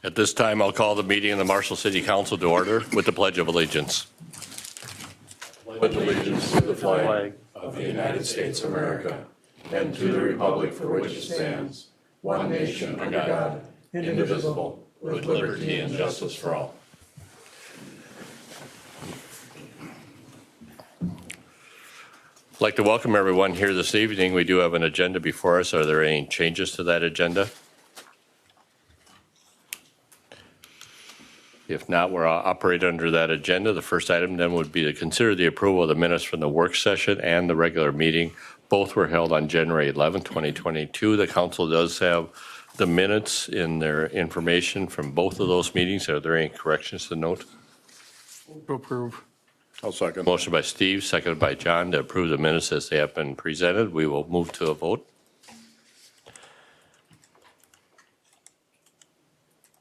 At this time, I'll call the meeting of the Marshall City Council to order with the Pledge of Allegiance. Pledge allegiance to the flag of the United States of America and to the republic for which it stands, one nation under God, indivisible, with liberty and justice for all. I'd like to welcome everyone here this evening. We do have an agenda before us. Are there any changes to that agenda? If not, we'll operate under that agenda. The first item then would be to consider the approval of the minutes from the work session and the regular meeting. Both were held on January 11, 2022. The council does have the minutes in their information from both of those meetings. Are there any corrections to note? To approve. I'll second. Motion by Steve, seconded by John to approve the minutes as they have been presented. We will move to a vote.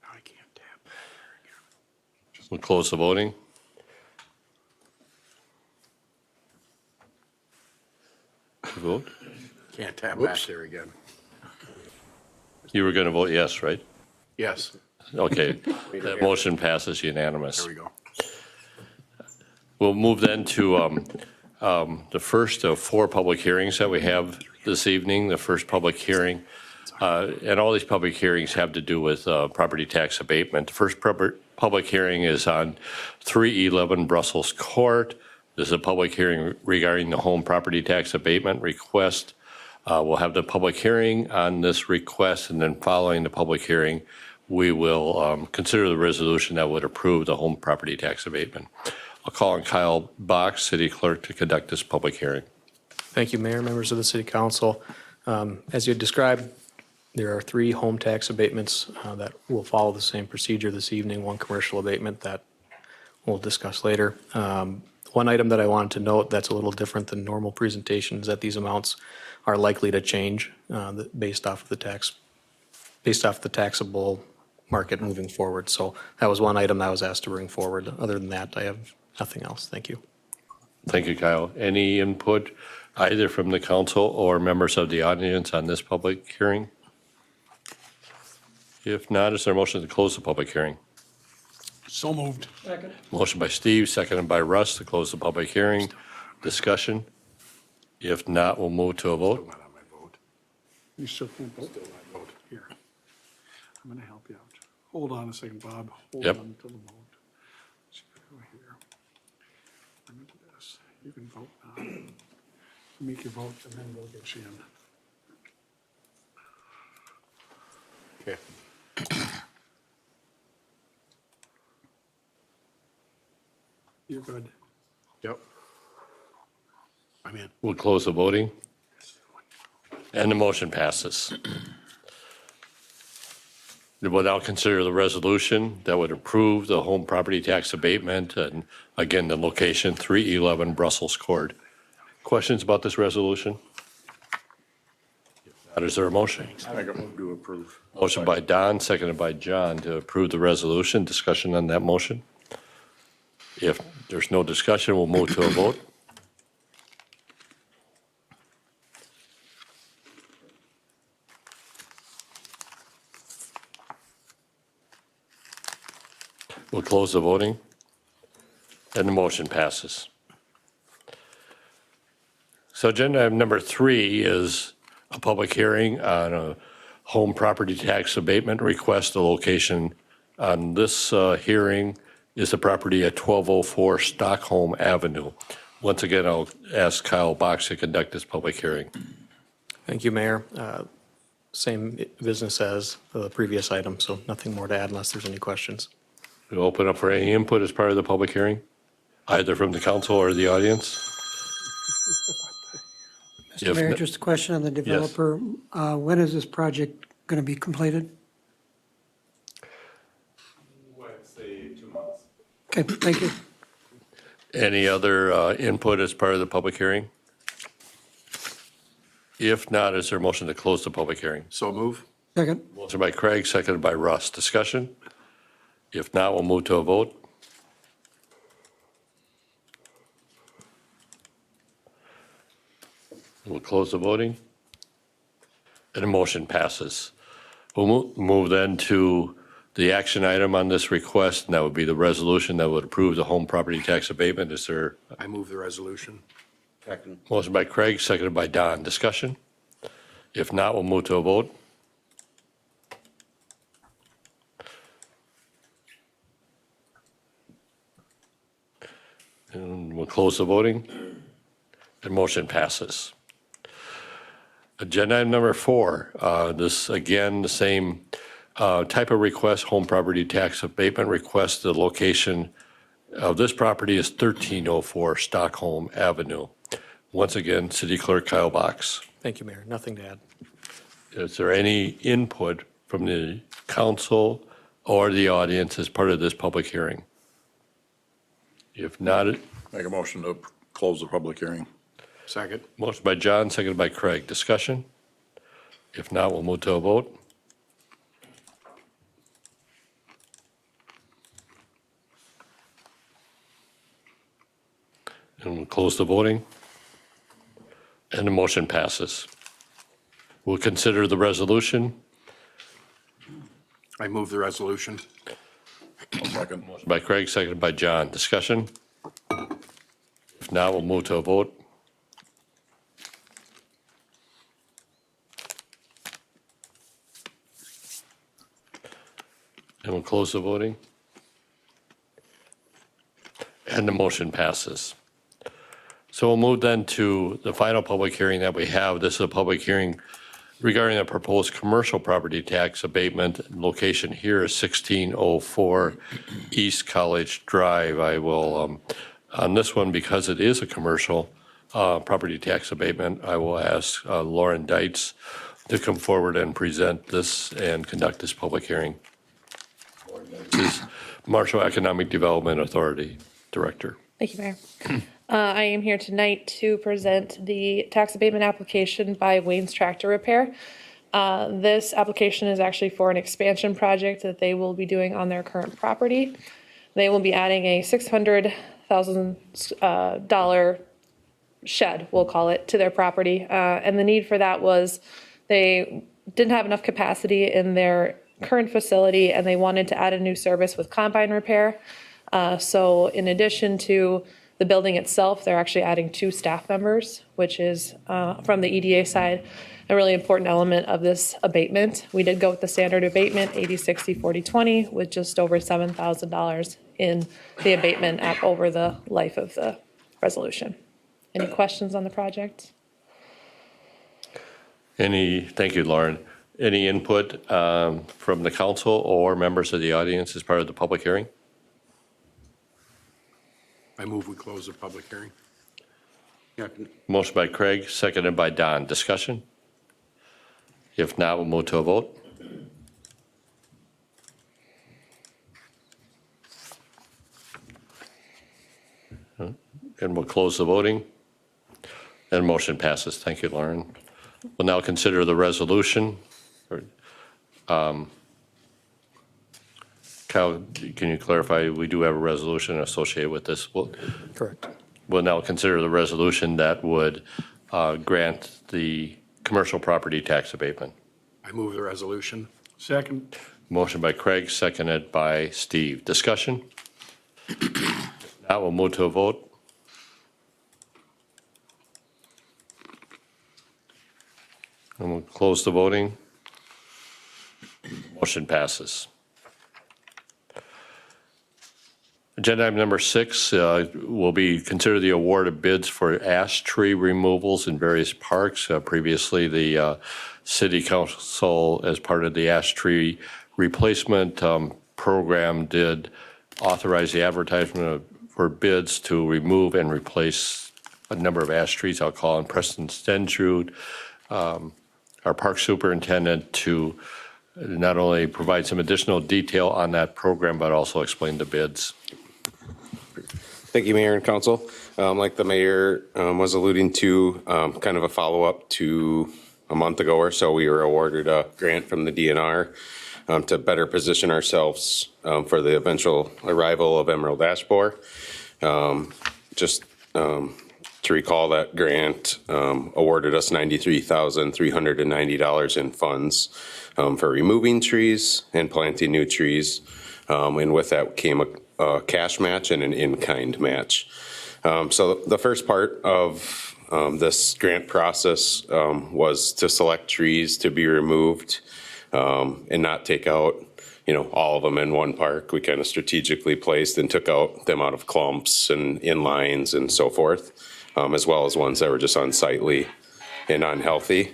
I can't tap. We'll close the voting. Vote. Can't tap back there again. You were going to vote yes, right? Yes, Okay. That motion passes unanimous. there we go. We'll move then to the first of four public hearings that we have this evening. The first public hearing, and all these public hearings have to do with property tax abatement. The first public hearing is on 311 Brussels Court. This is a public hearing regarding the home property tax abatement request. We'll have the public hearing on this request, and then following the public hearing, we will consider the resolution that would approve the home property tax abatement. I'll call on Kyle Bach, City Clerk, to conduct this public hearing. Thank you, Mayor, members of the City Council. As you described, there are three home tax abatements that will follow the same procedure this evening, one commercial abatement that we'll discuss later. One item that I wanted to note that's a little different than normal presentations, that these amounts are likely to change based off of the taxable market moving forward. So that was one item I was asked to bring forward. Other than that, I have nothing else. Thank you. Thank you, Kyle. Any input either from the council or members of the audience on this public hearing? If not, is there a motion to close the public hearing? So moved. Motion by Steve, seconded by Russ to close the public hearing. Discussion? If not, we'll move to a vote. Not on my vote. You still can't vote? Still my vote. Here. I'm going to help you out. Hold on a second, Bob. Hold Yep. on to the vote. Let's go here. I'm into this. You can vote now. Make your vote, and then we'll get you in. Okay. You're good. Yep. I'm in. We'll close the voting. And the motion passes. We'll now consider the resolution that would approve the home property tax abatement and, again, the location 311 Brussels Court. Questions about this resolution? Is there a motion? I move to approve. Motion by Don, seconded by John to approve the resolution. Discussion on that motion? If there's no discussion, we'll move to a vote. We'll close the voting, and the motion passes. So agenda item number 3 is a public hearing on a home property tax abatement request. The location on this hearing is the property at 1204 Stockholm Avenue. Once again, I'll ask Kyle Box to conduct this public hearing. Thank you, Mayor. Same business as the previous item, so nothing more to add unless there's any questions. We'll open up for any input as part of the public hearing, either from the council or the audience. Mr. If Mayor, no- just a question on the developer. When is this project going to be completed? I'd say 2 months. Okay, thank you. Any other input as part of the public hearing? If not, is there a motion to close the public hearing? So move. Second. Motion by Craig, seconded by Russ. Discussion? If not, we'll move to a vote. We'll close the voting. And the motion passes. We'll move then to the action item on this request, and that would be the resolution that would approve the home property tax abatement. Is there I move the resolution. Second. motion by Craig, seconded by Don? Discussion? If not, we'll move to a vote. And we'll close the voting. The motion passes. Agenda item number 4, this again, the same type of request, home property tax abatement request. The location of this property is 1304 Stockholm Avenue. Once again, City Clerk Kyle Box. Thank you, Mayor. Nothing to add. Is there any input from the council or the audience as part of this public hearing? If not, Make a motion to close the public hearing. Second. motion by John, seconded by Craig. Discussion? If not, we'll move to a vote. And we'll close the voting. And the motion passes. We'll consider the resolution. I move the resolution. Second. By Craig, seconded by John. Discussion? If not, we'll move to a vote. And we'll close the voting. And the motion passes. So we'll move then to the final public hearing that we have. This is a public hearing regarding a proposed commercial property tax abatement. Location here is 1604 East College Drive. I will, on this one, because it is a commercial property tax abatement, I will ask Lauren Dietz to come forward and present this and conduct this public hearing. This is Marshall Economic Development Authority Director. Thank you, Mayor. I am here tonight to present the tax abatement application by Wayne's Tractor Repair. This application is actually for an expansion project that they will be doing on their current property. They will be adding a $600,000 shed, we'll call it, to their property. And the need for that was they didn't have enough capacity in their current facility, and they wanted to add a new service with combine repair. So in addition to the building itself, they're actually adding 2 staff members, which is, from the EDA side, a really important element of this abatement. We did go with the standard abatement, 80/60/40/20, with just over $7,000 in the abatement over the life of the resolution. Any questions on the project? Thank you, Lauren. Any input from the council or members of the audience as part of the public hearing? I move we close the public hearing. Motion by Craig, seconded by Don. Discussion? If not, we'll move to a vote. And we'll close the voting. And motion passes. Thank you, Lauren. We'll now consider the resolution. Kyle, can you clarify, we do have a resolution associated with this? Correct. We'll now consider the resolution that would grant the commercial property tax abatement. I move the resolution. Second. Motion by Craig, seconded by Steve. Discussion? Now we'll move to a vote. And we'll close the voting. Motion passes. Agenda item number 6 will be consider the award of bids for ash tree removals in various parks. Previously, the City Council, as part of the ash tree replacement program, did authorize the advertisement for bids to remove and replace a number of ash trees. I'll call on Preston Stenjud, our park superintendent, to not only provide some additional detail on that program, but also explain the bids. Thank you, Mayor and Council. Like the mayor was alluding to, kind of a follow-up to a month ago or so, we were awarded a grant from the DNR to better position ourselves for the eventual arrival of emerald ash borer. To recall, that grant awarded us $93,390 in funds for removing trees and planting new trees. And with that came a cash match and an in-kind match. So the first part of this grant process was to select trees to be removed and not take out, all of them in one park. We kind of strategically placed and took them out of clumps and in lines and so forth, as well as ones that were just unsightly and unhealthy.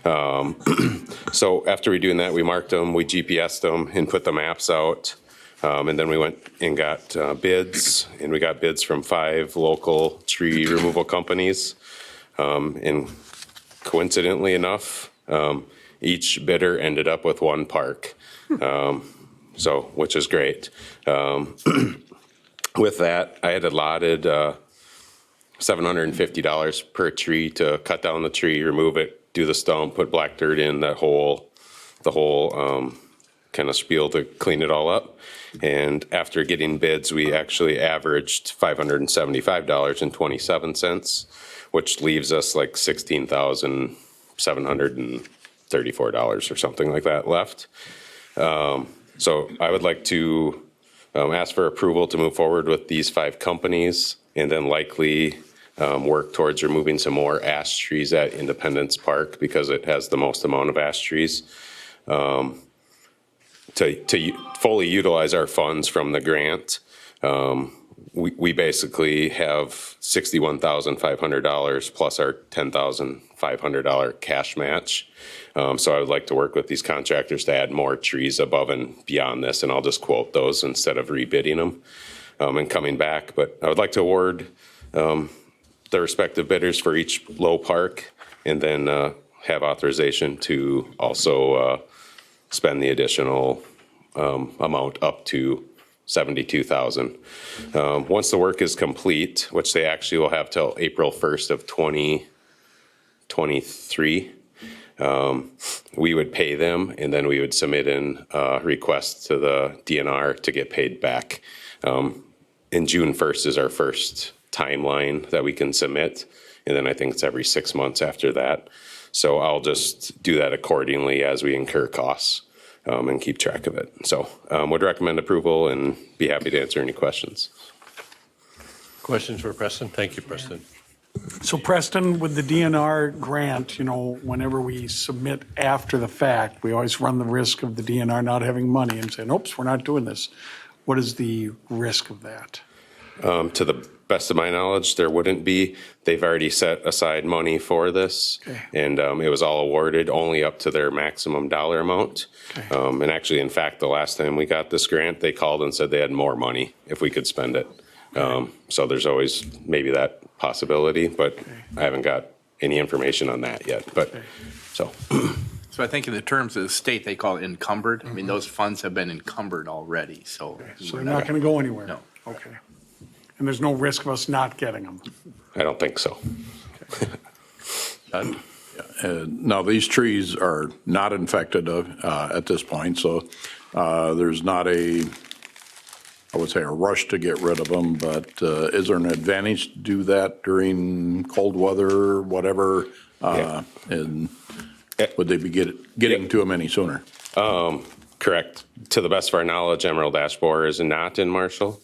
So after we doing that, we marked them, we GPSed them and put the maps out. And then we went and got bids, and we got bids from 5 local tree removal companies. And coincidentally enough, each bidder ended up with one park, which is great. With that, I had allotted $750 per tree to cut down the tree, remove it, do the stump, put black dirt in, the whole kind of spiel to clean it all up. And after getting bids, we actually averaged $575.27, which leaves us like $16,734 or something like that left. So I would like to ask for approval to move forward with these 5 companies, and then likely work towards removing some more ash trees at Independence Park because it has the most amount of ash trees. To fully utilize our funds from the grant, we basically have $61,500 plus our $10,500 cash match. So I would like to work with these contractors to add more trees above and beyond this, and I'll just quote those instead of rebidding them and coming back. But I would like to award the respective bidders for each low park, and then have authorization to also spend the additional amount up to $72,000. Once the work is complete, which they actually will have till April 1st of 2023, we would pay them, and then we would submit in a request to the DNR to get paid back. And June 1st is our first timeline that we can submit, and then I think it's every 6 months after that. So I'll just do that accordingly as we incur costs. And keep track of it. So would recommend approval and be happy to answer any questions. Questions for Preston? Thank you, Preston. So Preston, with the DNR grant, whenever we submit after the fact, we always run the risk of the DNR not having money and saying, oops, we're not doing this. What is the risk of that? To the best of my knowledge, there wouldn't be. They've already set aside money for this, and it was all awarded only up to their maximum dollar amount. And actually, in fact, the last time we got this grant, they called and said they had more money if we could spend it. So there's always maybe that possibility, but I haven't got any information on that yet. But so I think in the terms of the state, they call it encumbered. I mean, those funds have been encumbered already, so. So they're not going to go anywhere? No. Okay. And there's no risk of us not getting them? I don't think so. Now, these trees are not infected at this point, so there's not I would say a rush to get rid of them, but is there an advantage to do that during cold weather, whatever? And would they be getting to them any sooner? Correct. To the best of our knowledge, emerald ash borer is not in Marshall.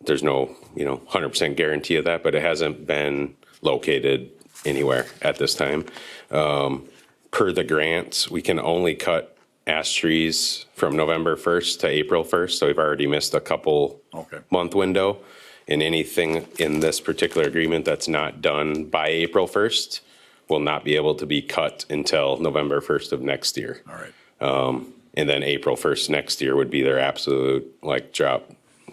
There's no, 100% guarantee of that, but it hasn't been located anywhere at this time. Per the grant, we can only cut ash trees from November 1st to April 1st, so we've already missed a couple month window. And anything in this particular agreement that's not done by April 1st will not be able to be cut until November 1st of next year. All right. And then April 1st next year would be their absolute, drop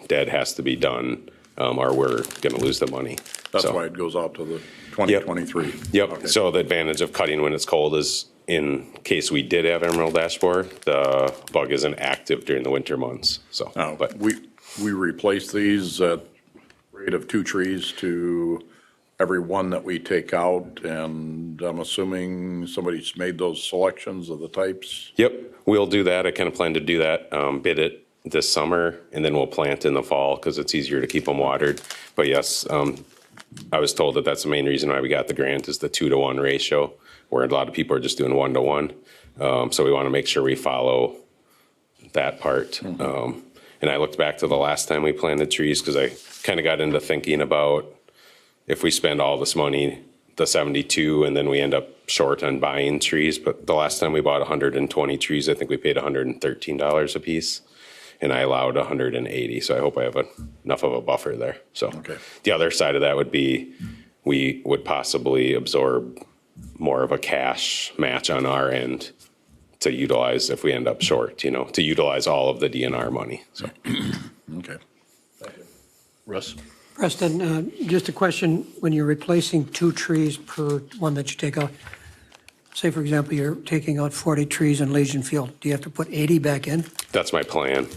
dead has to be done, or we're going to lose the money. That's why it goes out to the 2023. Yep. Okay. So the advantage of cutting when it's cold is in case we did have emerald ash borer, the bug isn't active during the winter months. So, Now, but we replace these at rate of 2 trees to every one that we take out, and I'm assuming somebody's made those selections of the types? Yep, we'll do that. I kind of plan to do that, bid it this summer, and then we'll plant in the fall because it's easier to keep them watered. But yes, I was told that that's the main reason why we got the grant is the 2-to-1 ratio, where a lot of people are just doing 1-to-1. So we want to make sure we follow that part. And I looked back to the last time we planted trees because I kind of got into thinking about if we spend all this money, the 72, and then we end up short on buying trees. But the last time we bought 120 trees, I think we paid $113 a piece, and I allowed 180. So I hope I have enough of a buffer there. So the other side of that would be we would possibly absorb more of a cash match on our end to utilize if we end up short, to utilize all of the DNR money. So. Okay. Russ? Preston, just a question, when you're replacing 2 trees per one that you take out, say, for example, you're taking out 40 trees in Legion Field, do you have to put 80 back in? That's my plan.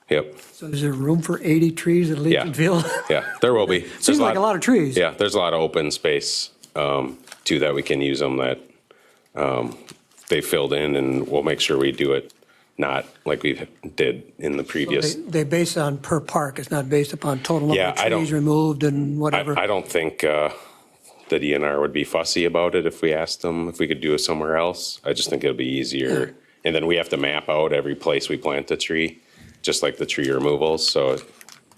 Yep. So is there room for 80 trees at Legion Yeah. Field? Yeah, there will be. Seems like a lot of trees. Yeah, there's a lot of open space, too, that we can use them that they filled in, and we'll make sure we do it not like we did in the previous. They base on per park, it's not based upon total number Yeah, of I don't- trees removed and whatever? I don't think the DNR would be fussy about it if we asked them if we could do it somewhere else. I just think it'll be easier. And then we have to map out every place we plant a tree, just like the tree removals. So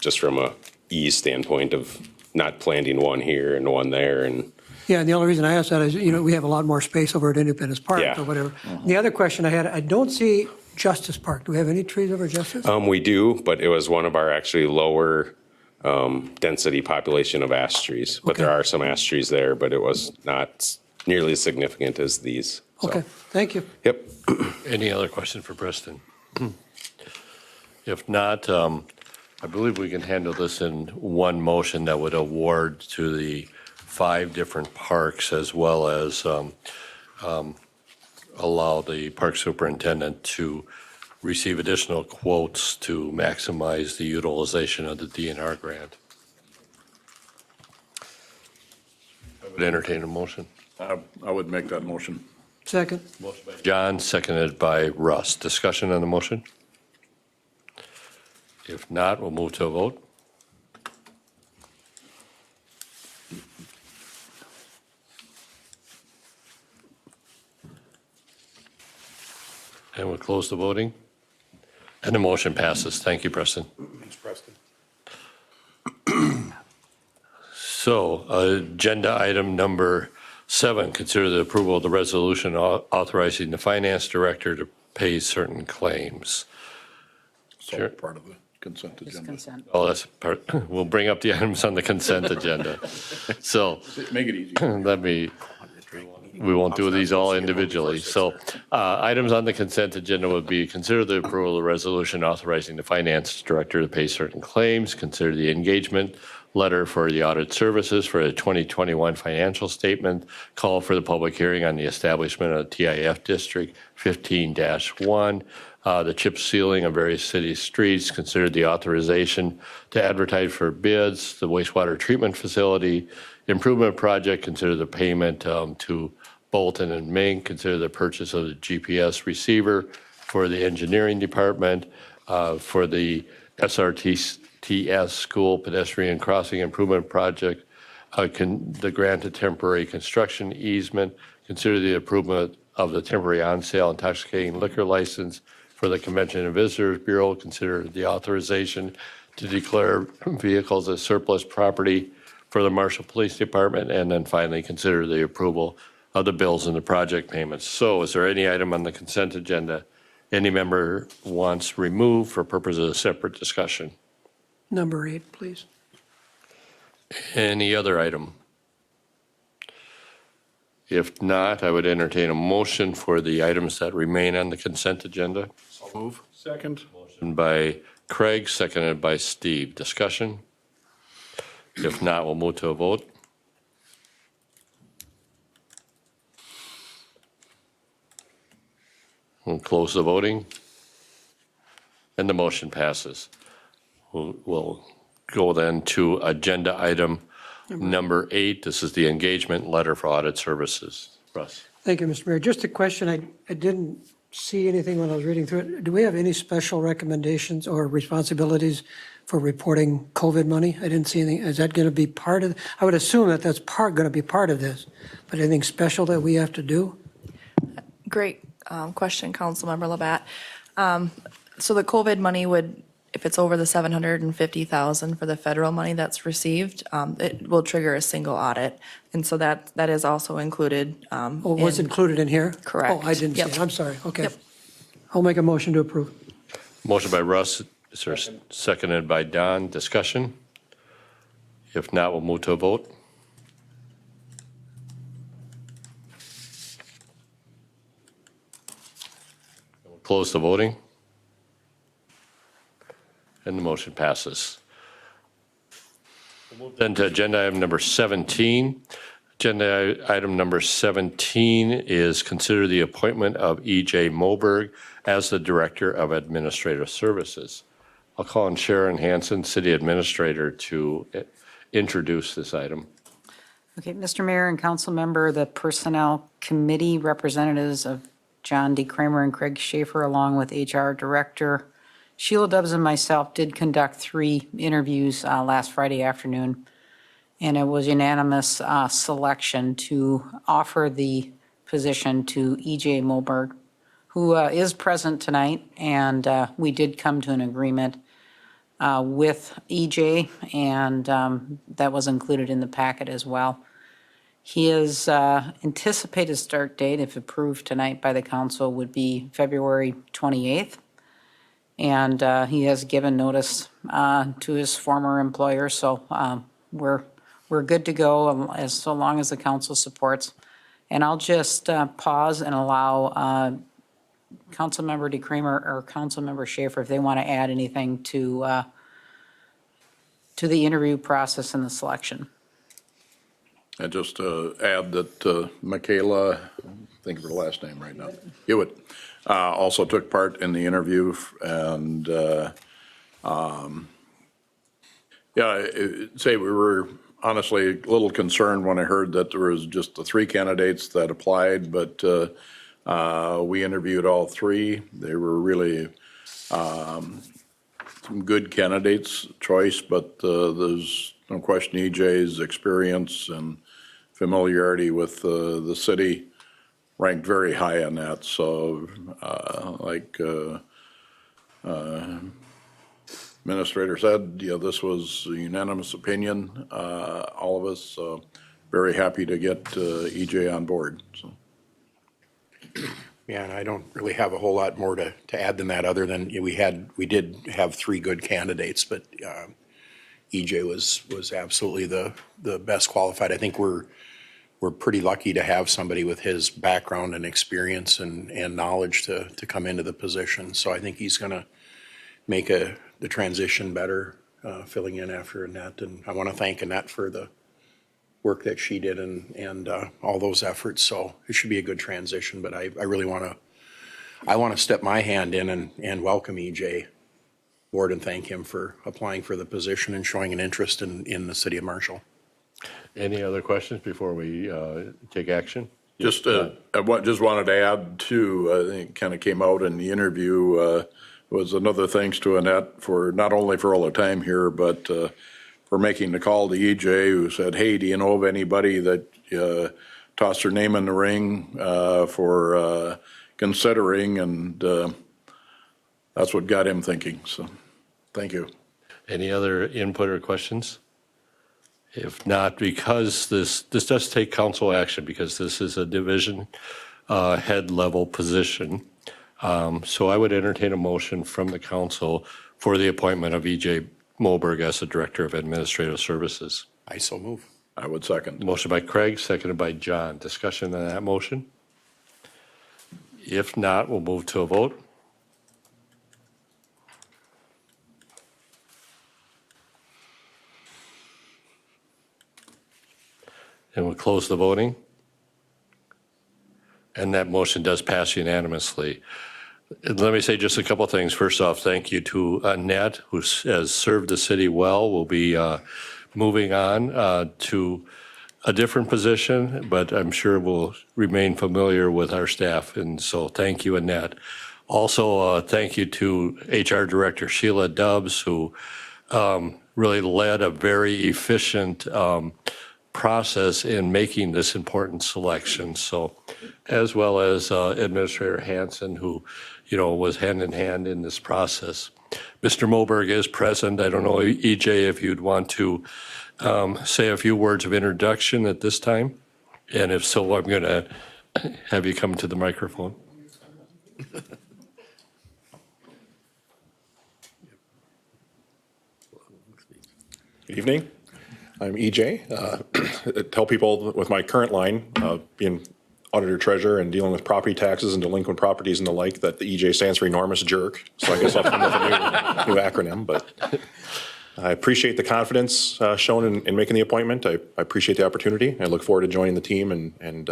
just from a ease standpoint of not planting one here and one there and. Yeah, and the only reason I asked that is, we have a lot more space over at Independence Park Yeah. or whatever. The other question I had, I don't see Justice Park. Do we have any trees over Justice? We do, but it was one of our actually lower density population of ash trees. But there Okay. are some ash trees there, but it was not nearly as significant as these. So, Okay, thank you. Yep. Any other question for Preston? If not, I believe we can handle this in one motion that would award to the 5 different parks, as well as allow the park superintendent to receive additional quotes to maximize the utilization of the DNR grant. I would entertain a motion. I would make that motion. Second. Motion by John, seconded by Russ. Discussion on the motion? If not, we'll move to a vote. And we'll close the voting. And the motion passes. Thank you, Preston. Thanks, Preston. So, agenda item number 7, consider the approval of the resolution authorizing the finance director to pay certain claims. So Sure. part of the consent agenda. Consent. Oh, that's part, we'll bring up the items on the consent agenda. So, Make it easy. we won't do these all individually. So items on the consent agenda would be consider the approval of the resolution authorizing the finance director to pay certain claims, consider the engagement letter for the audit services for the 2021 financial statement, call for the public hearing on the establishment of TIF District 15-1, the chip sealing of various city streets, consider the authorization to advertise for bids, the wastewater treatment facility improvement project, consider the payment to Bolton and Mink, consider the purchase of the GPS receiver for the engineering department, for the SRTS school pedestrian crossing improvement project, the grant of temporary construction easement, consider the approval of the temporary on-sale intoxicating liquor license for the Convention and Visitors Bureau, consider the authorization to declare vehicles as surplus property for the Marshall Police Department, and then finally consider the approval of the bills and the project payments. So is there any item on the consent agenda any member wants removed for purpose of a separate discussion? Number 8, please. Any other item? If not, I would entertain a motion for the items that remain on the consent agenda. I'll move. Second. Motion by Craig, seconded by Steve. Discussion? If not, we'll move to a vote. We'll close the voting. And the motion passes. We'll go then to agenda item number 8. This is the engagement letter for audit services. Russ? Thank you, Mr. Mayor. Just a question, I didn't see anything when I was reading through it. Do we have any special recommendations or responsibilities for reporting COVID money? I didn't see anything. Is that going to be part of, I would assume that that's going to be part of this, but anything special that we have to do? Great question, Councilmember Labatt. So the COVID money would, if it's over the 750,000 for the federal money that's received, it will trigger a single audit. And so that is also included. Oh, was included in here? Correct. Oh, I didn't see Yep. it. I'm sorry. Okay. Yep. I'll make a motion to approve. Motion by Russ, is there seconded by Don? Discussion? If not, we'll move to a vote. We'll close the voting. And the motion passes. We'll move then to agenda item number 17. Agenda item number 17 is consider the appointment of E.J. Moberg as the Director of Administrative Services. I'll call on Sharon Hansen, City Administrator, to introduce this item. Okay, Mr. Mayor and Council Member, the Personnel Committee representatives of John D. Kramer and Craig Schaefer, along with HR Director Sheila Dubbs and myself, did conduct 3 interviews last Friday afternoon, and it was unanimous selection to offer the position to E.J. Moberg, who is present tonight, and we did come to an agreement with E.J., and that was included in the packet as well. His anticipated start date, if approved tonight by the council, would be February 28th. And he has given notice to his former employer, so we're good to go as so long as the council supports. And I'll just pause and allow Councilmember DeCramer or Councilmember Schaefer if they want to add anything to the interview process and the selection. And just to add that Michaela, think of her last name right now, Hewitt, also took part in the interview, and say we were honestly a little concerned when I heard that there was just the 3 candidates that applied, but we interviewed all 3. They were really some good candidates choice, but there's no question EJ's experience and familiarity with the city ranked very high on that. So like Administrator said, this was a unanimous opinion. All of us very happy to get EJ on board. So. Yeah, and I don't really have a whole lot more to add than that, other than we did have 3 good candidates, but EJ was absolutely the best qualified. I think we're pretty lucky to have somebody with his background and experience and knowledge to come into the position. So I think he's going to make the transition better, filling in after Annette. And I want to thank Annette for the work that she did and all those efforts. So it should be a good transition. But I really want to step my hand in and welcome EJ aboard and thank him for applying for the position and showing an interest in the city of Marshall. Any other questions before we take action? Just wanted to add too, I think kind of came out in the interview, was another thanks to Annette for not only for all the time here, but for making the call to EJ, who said, hey, do you know of anybody that tossed their name in the ring for considering, and that's what got him thinking. So thank you. Any other input or questions? If not, because this does take council action, because this is a division head level position. So I would entertain a motion from the council for the appointment of E.J. Moberg as the Director of Administrative Services. I so move. I would second. Motion by Craig, seconded by John. Discussion on that motion? If not, we'll move to a vote. And we'll close the voting. And that motion does pass unanimously. Let me say just a couple of things. First off, thank you to Annette, who has served the city well. We'll be moving on to a different position, but I'm sure we'll remain familiar with our staff. And so thank you, Annette. Also, thank you to HR Director Sheila Dubbs, who really led a very efficient process in making this important selection. So, as well as Administrator Hanson, who, was hand in hand in this process. Mr. Moberg is present. I don't know, EJ, if you'd want to say a few words of introduction at this time. And if so, I'm going to have you come to the microphone. Good evening. I'm EJ. Tell people with my current line, being auditor treasurer and dealing with property taxes and delinquent properties and the like, that the EJ stands for enormous jerk. So I guess I'll come with a new acronym. But I appreciate the confidence shown in making the appointment. I appreciate the opportunity. I look forward to joining the team and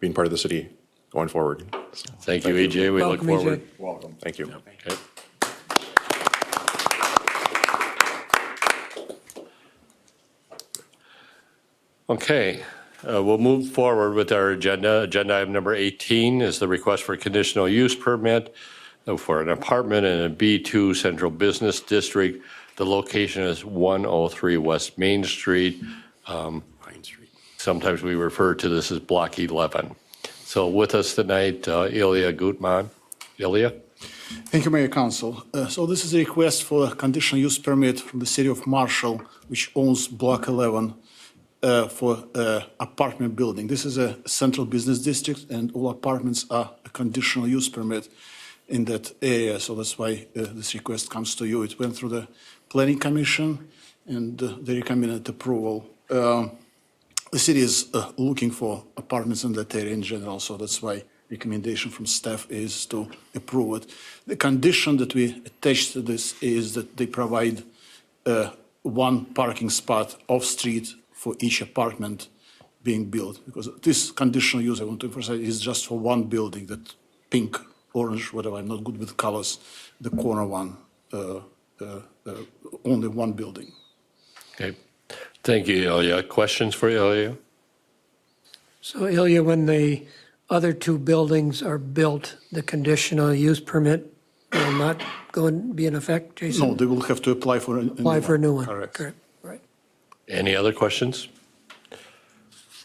being part of the city going forward. So, Thank you, EJ. We look Welcome, forward. EJ. welcome. Thank you. Okay. Okay, we'll move forward with our agenda. Agenda item number 18 is the request for a conditional use permit for an apartment in a B2 Central Business District. The location is 103 West Main Street. Sometimes we refer to this as Block 11. So with us tonight, Ilya Gutman. Ilya? Thank you, Mayor Council. So this is a request for a conditional use permit from the city of Marshall, which owns Block 11 for apartment building. This is a central business district, and all apartments are a conditional use permit in that area. So that's why this request comes to you. It went through the Planning Commission, and they recommended approval. The city is looking for apartments in that area in general, so that's why recommendation from staff is to approve it. The condition that we attach to this is that they provide one parking spot off-street for each apartment being built, because this conditional use, I want to emphasize, is just for one building, that pink, orange, whatever, I'm not good with colors, the corner one, only one building. Okay. Thank you, Ilya. Questions for Ilya? So Ilya, when the other two buildings are built, the conditional use permit will not go and be in effect, Jason? No, they will have to apply for Apply for a new one? Correct. Right. Any other questions?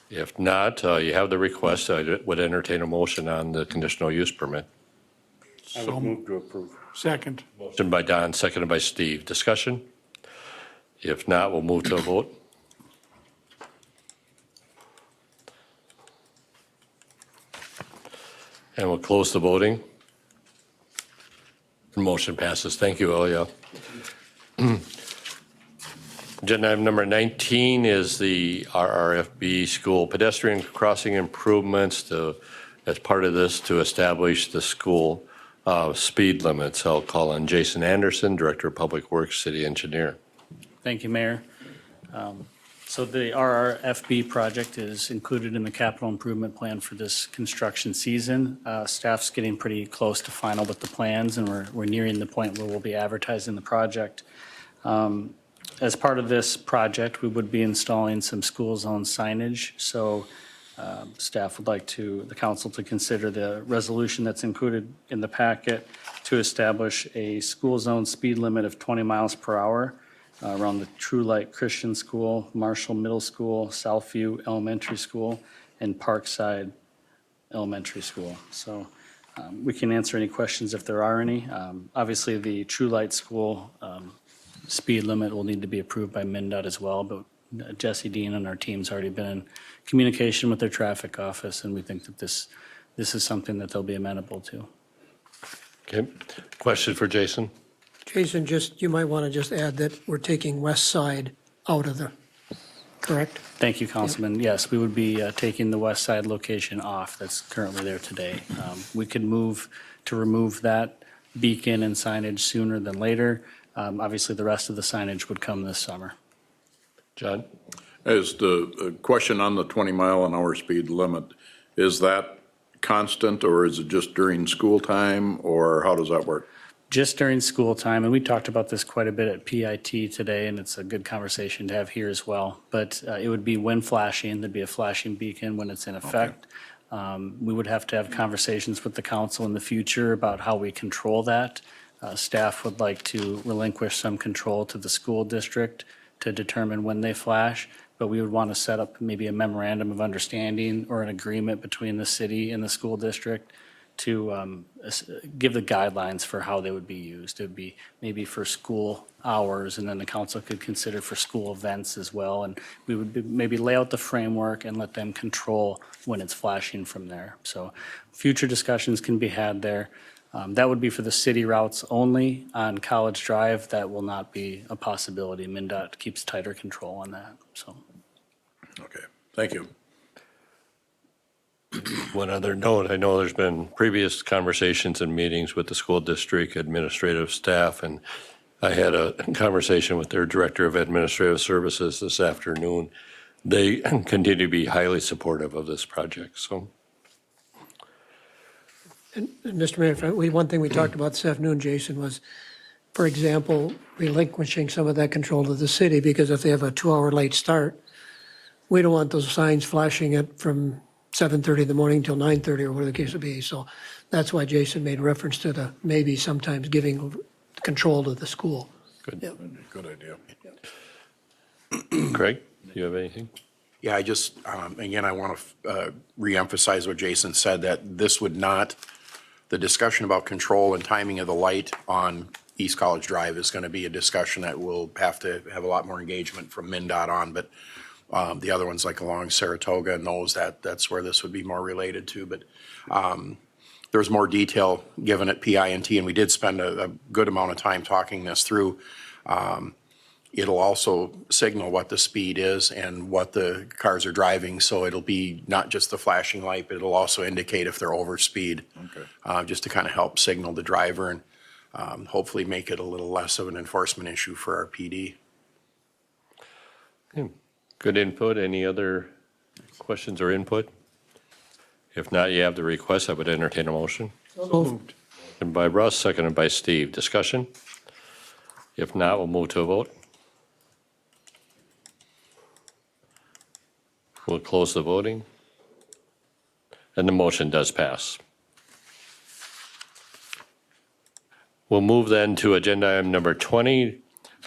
If not, you have the request. I would entertain a motion on the conditional use permit. I would move to approve. Second. Motion by Don, seconded by Steve. Discussion? If not, we'll move to a vote. And we'll close the voting. Motion passes. Thank you, Ilya. Agenda item number 19 is the RRFB school pedestrian crossing improvements as part of this to establish the school speed limits. I'll call on Jason Anderson, Director of Public Works, City Engineer. Thank you, Mayor. So the RRFB project is included in the capital improvement plan for this construction season. Staff's getting pretty close to final with the plans, and we're nearing the point where we'll be advertising the project. As part of this project, we would be installing some school zone signage. So staff would like the council to consider the resolution that's included in the packet to establish a school zone speed limit of 20 miles per hour around the True Light Christian School, Marshall Middle School, Southview Elementary School, and Parkside Elementary School. So we can answer any questions if there are any. Obviously, the True Light School speed limit will need to be approved by MnDOT as well, but Jesse Dean and our team's already been in communication with their traffic office, and we think that this is something that they'll be amenable to. Okay. Question for Jason? Jason, you might want to just add that we're taking west side out of the, correct? Thank you, Councilman. Yes, we would be taking the west side location off that's currently there today. We could move to remove that beacon and signage sooner than later. Obviously, the rest of the signage would come this summer. John? As the question on the 20-mile-an-hour speed limit, is that constant, or is it just during school time, or how does that work? Just during school time, and we talked about this quite a bit at PIT today, and it's a good conversation to have here as well. But it would be when flashing, there'd be a flashing beacon when it's in effect. We would have to have conversations with the council in the future about how we control that. Staff would like to relinquish some control to the school district to determine when they flash, but we would want to set up maybe a memorandum of understanding or an agreement between the city and the school district to give the guidelines for how they would be used. It would be maybe for school hours, and then the council could consider for school events as well. And we would maybe lay out the framework and let them control when it's flashing from there. So future discussions can be had there. That would be for the city routes only. On College Drive, that will not be a possibility. MnDOT keeps tighter control on that, so. Okay, thank you. One other note, I know there's been previous conversations and meetings with the school district administrative staff, and I had a conversation with their director of administrative services this afternoon. They continue to be highly supportive of this project, so. And Mr. Mayor, one thing we talked about this afternoon, Jason, was, for example, relinquishing some of that control to the city, because if they have a 2-hour late start, we don't want those signs flashing it from 7:30 in the morning till 9:30 or whatever the case would be. So that's why Jason made reference to the maybe sometimes giving control to the school. Good. Yep. Good idea. Craig, do you have anything? Yeah, I just, again, I want to reemphasize what Jason said, that this would not, the discussion about control and timing of the light on East College Drive is going to be a discussion that we'll have to have a lot more engagement from MnDOT on, but the other ones like along Saratoga and those, that's where this would be more related to. But there's more detail given at PI&T, and we did spend a good amount of time talking this through. It'll also signal what the speed is and what the cars are driving, so it'll be not just the flashing light, but it'll also indicate if they're over speed. Okay. Just to kind of help signal the driver and hopefully make it a little less of an enforcement issue for our PD. Good input. Any other questions or input? If not, you have the request. I would entertain a motion. Moved. And by Russ, seconded by Steve. Discussion? If not, we'll move to a vote. We'll close the voting. And the motion does pass. We'll move then to agenda item number 20.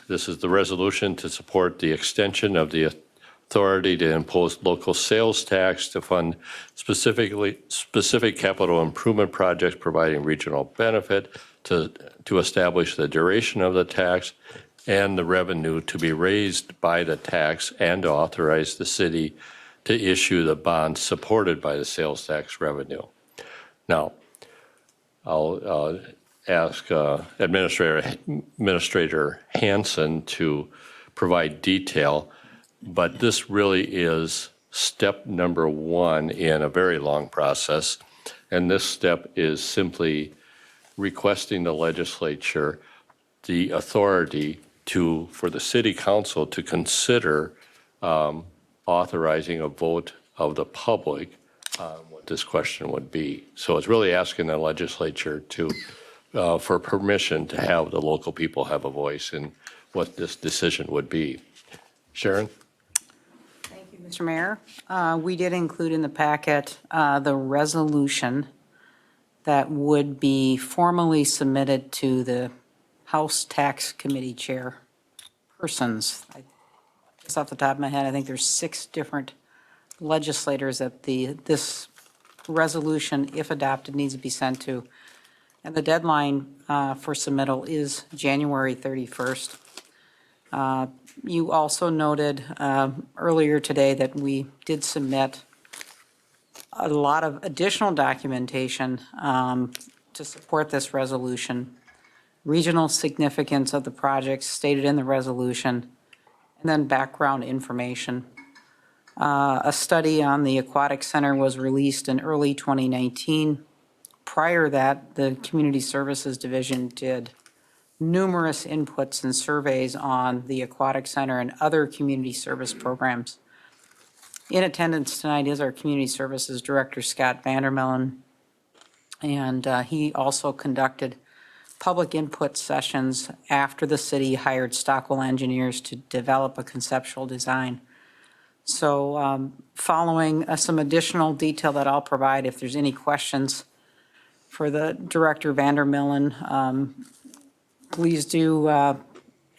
This is the resolution to support the extension of the authority to impose local sales tax to fund specific capital improvement projects providing regional benefit, to establish the duration of the tax and the revenue to be raised by the tax, and to authorize the city to issue the bonds supported by the sales tax revenue. Now, I'll ask Administrator Hanson to provide detail, but this really is step number one in a very long process. And this step is simply requesting the legislature the authority for the city council to consider authorizing a vote of the public on what this question would be. So it's really asking the legislature for permission to have the local people have a voice in what this decision would be. Sharon? Thank you, Mr. Mayor. We did include in the packet the resolution that would be formally submitted to the House Tax Committee chairpersons. Just off the top of my head, I think there's 6 different legislators that this resolution, if adopted, needs to be sent to. And the deadline for submittal is January 31st. You also noted earlier today that we did submit a lot of additional documentation to support this resolution, regional significance of the projects stated in the resolution, and then background information. A study on the Aquatic Center was released in early 2019. Prior to that, the Community Services Division did numerous inputs and surveys on the Aquatic Center and other community service programs. In attendance tonight is our Community Services Director, Scott Vandermellen, and he also conducted public input sessions after the city hired Stockwell engineers to develop a conceptual design. So following some additional detail that I'll provide, if there's any questions for the Director Vandermellen, please do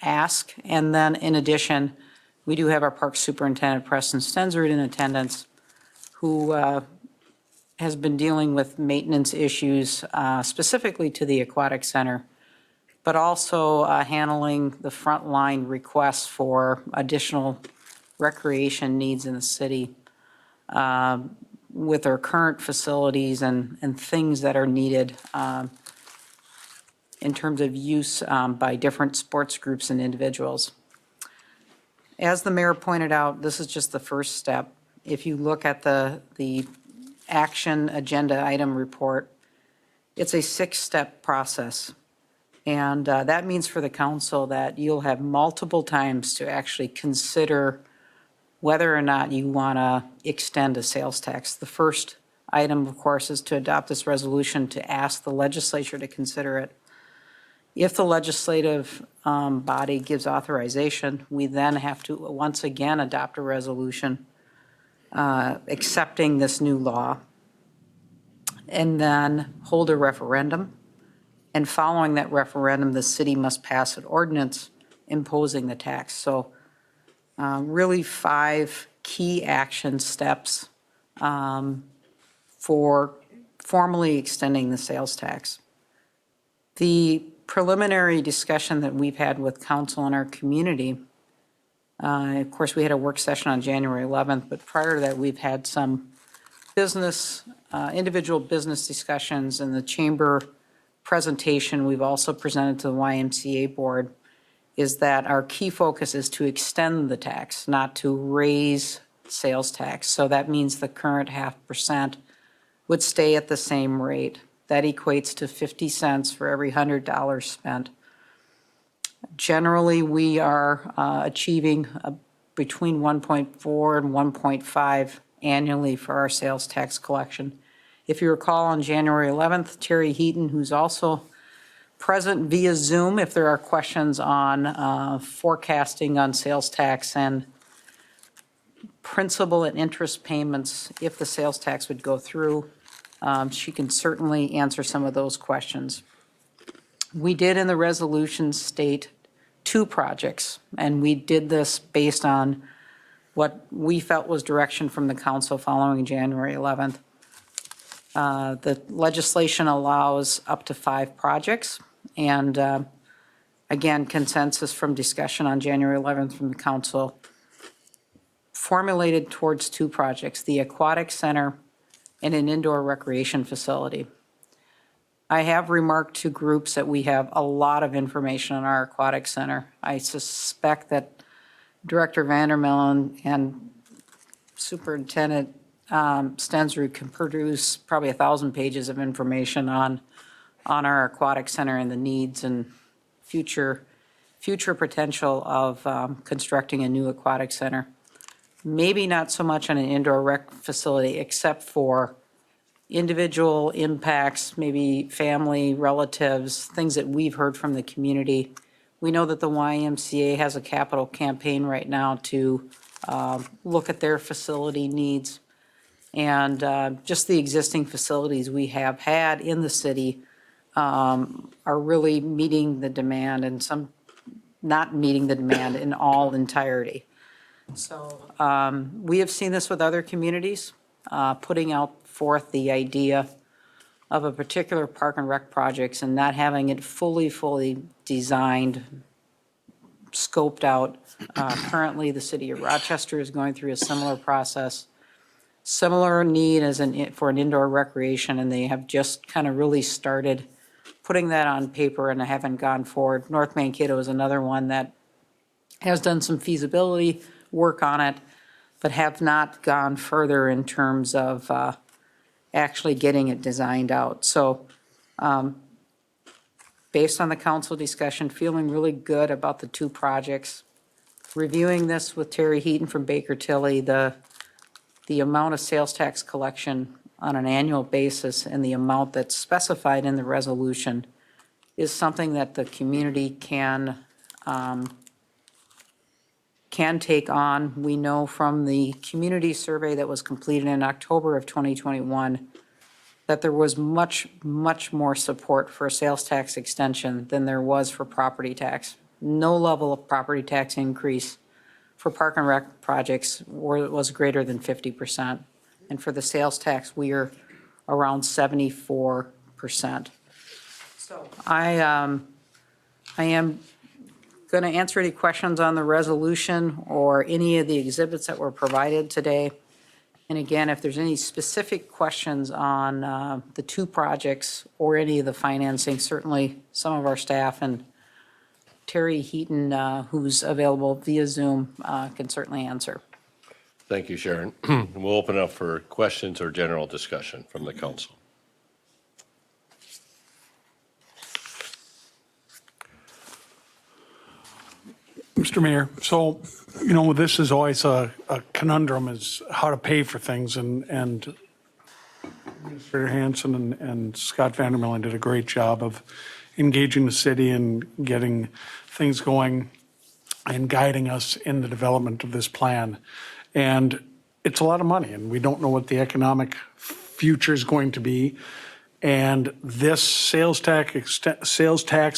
ask. And then in addition, we do have our Park Superintendent, Preston Stensrud, in attendance, who has been dealing with maintenance issues specifically to the Aquatic Center, but also handling the frontline requests for additional recreation needs in the city with our current facilities and things that are needed in terms of use by different sports groups and individuals. As the mayor pointed out, this is just the first step. If you look at the action agenda item report, it's a 6-step process. And that means for the council that you'll have multiple times to actually consider whether or not you want to extend a sales tax. The first item, of course, is to adopt this resolution to ask the legislature to consider it. If the legislative body gives authorization, we then have to once again adopt a resolution accepting this new law, and then hold a referendum. And following that referendum, the city must pass an ordinance imposing the tax. So really 5 key action steps for formally extending the sales tax. The preliminary discussion that we've had with council and our community, of course, we had a work session on January 11th, but prior to that, we've had some individual business discussions in the chamber presentation. We've also presented to the YMCA board is that our key focus is to extend the tax, not to raise sales tax. So that means the current 0.5% would stay at the same rate. That equates to 50 cents for every $100 spent. Generally, we are achieving between 1.4 and 1.5 annually for our sales tax collection. If you recall, on January 11th, Terry Heaton, who's also present via Zoom, if there are questions on forecasting on sales tax and principal and interest payments, if the sales tax would go through, she can certainly answer some of those questions. We did in the resolution state 2 projects, and we did this based on what we felt was direction from the council following January 11th. The legislation allows up to 5 projects, and again, consensus from discussion on January 11th from the council formulated towards 2 projects, the Aquatic Center and an indoor recreation facility. I have remarked to groups that we have a lot of information on our Aquatic Center. I suspect that Director Vandermellen and Superintendent Stensrud can produce probably 1,000 pages of information on our Aquatic Center and the needs and future potential of constructing a new aquatic center. Maybe not so much on an indoor rec facility, except for individual impacts, maybe family, relatives, things that we've heard from the community. We know that the YMCA has a capital campaign right now to look at their facility needs. And just the existing facilities we have had in the city are really meeting the demand, and some not meeting the demand in all entirety. So we have seen this with other communities, putting out forth the idea of a particular park and rec projects and not having it fully designed, scoped out. Currently, the city of Rochester is going through a similar process. Similar need as for an indoor recreation, and they have just kind of really started putting that on paper and haven't gone forward. North Mankato is another one that has done some feasibility work on it, but have not gone further in terms of actually getting it designed out. So based on the council discussion, feeling really good about the 2 projects. Reviewing this with Terry Heaton from Baker Tilly, the amount of sales tax collection on an annual basis and the amount that's specified in the resolution is something that the community can take on. We know from the community survey that was completed in October of 2021 that there was much, much more support for a sales tax extension than there was for property tax. No level of property tax increase for park and rec projects was greater than 50%. And for the sales tax, we are around 74%. So I am going to answer any questions on the resolution or any of the exhibits that were provided today. And again, if there's any specific questions on the two projects or any of the financing, certainly some of our staff and Terry Heaton, who's available via Zoom, can certainly answer. Thank you, Sharon. We'll open up for questions or general discussion from the council. Mr. Mayor, so, this is always a conundrum, is how to pay for things, and Administrator Hanson and Scott Vandermillen did a great job of engaging the city and getting things going and guiding us in the development of this plan. And it's a lot of money, and we don't know what the economic future is going to be. And this sales tax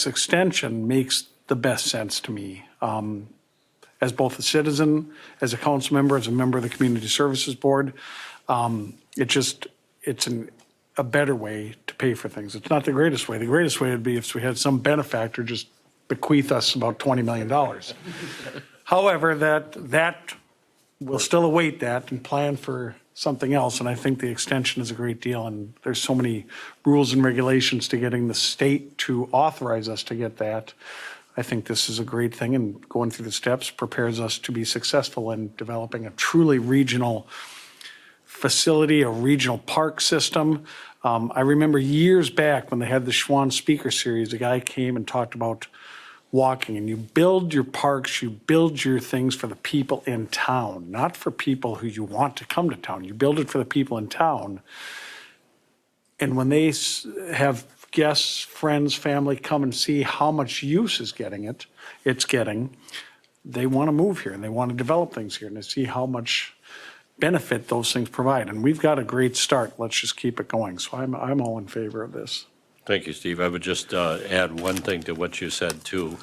extension makes the best sense to me. As both a citizen, as a council member, as a member of the Community Services Board, it's a better way to pay for things. It's not the greatest way. The greatest way would be if we had some benefactor just bequeath us about $20 million. However, that we'll still await that and plan for something else. And I think the extension is a great deal. And there's so many rules and regulations to getting the state to authorize us to get that. I think this is a great thing, and going through the steps prepares us to be successful in developing a truly regional facility, a regional park system. I remember years back when they had the Schwann Speaker Series, a guy came and talked about walking, and you build your parks, you build your things for the people in town, not for people who you want to come to town. You build it for the people in town. And when they have guests, friends, family come and see how much use it's getting, they want to move here and they want to develop things here and they see how much benefit those things provide. And we've got a great start. Let's just keep it going. So I'm all in favor of this. Thank you, Steve. I would just add one thing to what you said, too.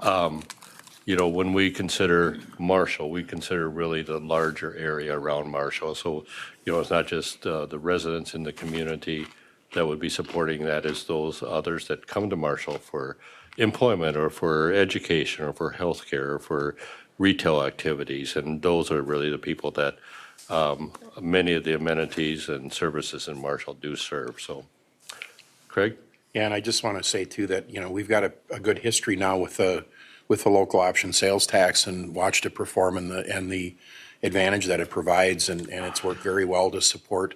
When we consider Marshall, we consider really the larger area around Marshall. So, it's not just the residents in the community that would be supporting that, is those others that come to Marshall for employment or for education or for healthcare or for retail activities. And those are really the people that many of the amenities and services in Marshall do serve. So, Craig? Yeah, and I just want to say too that, we've got a good history now with the local option sales tax and watched it perform and the advantage that it provides. And it's worked very well to support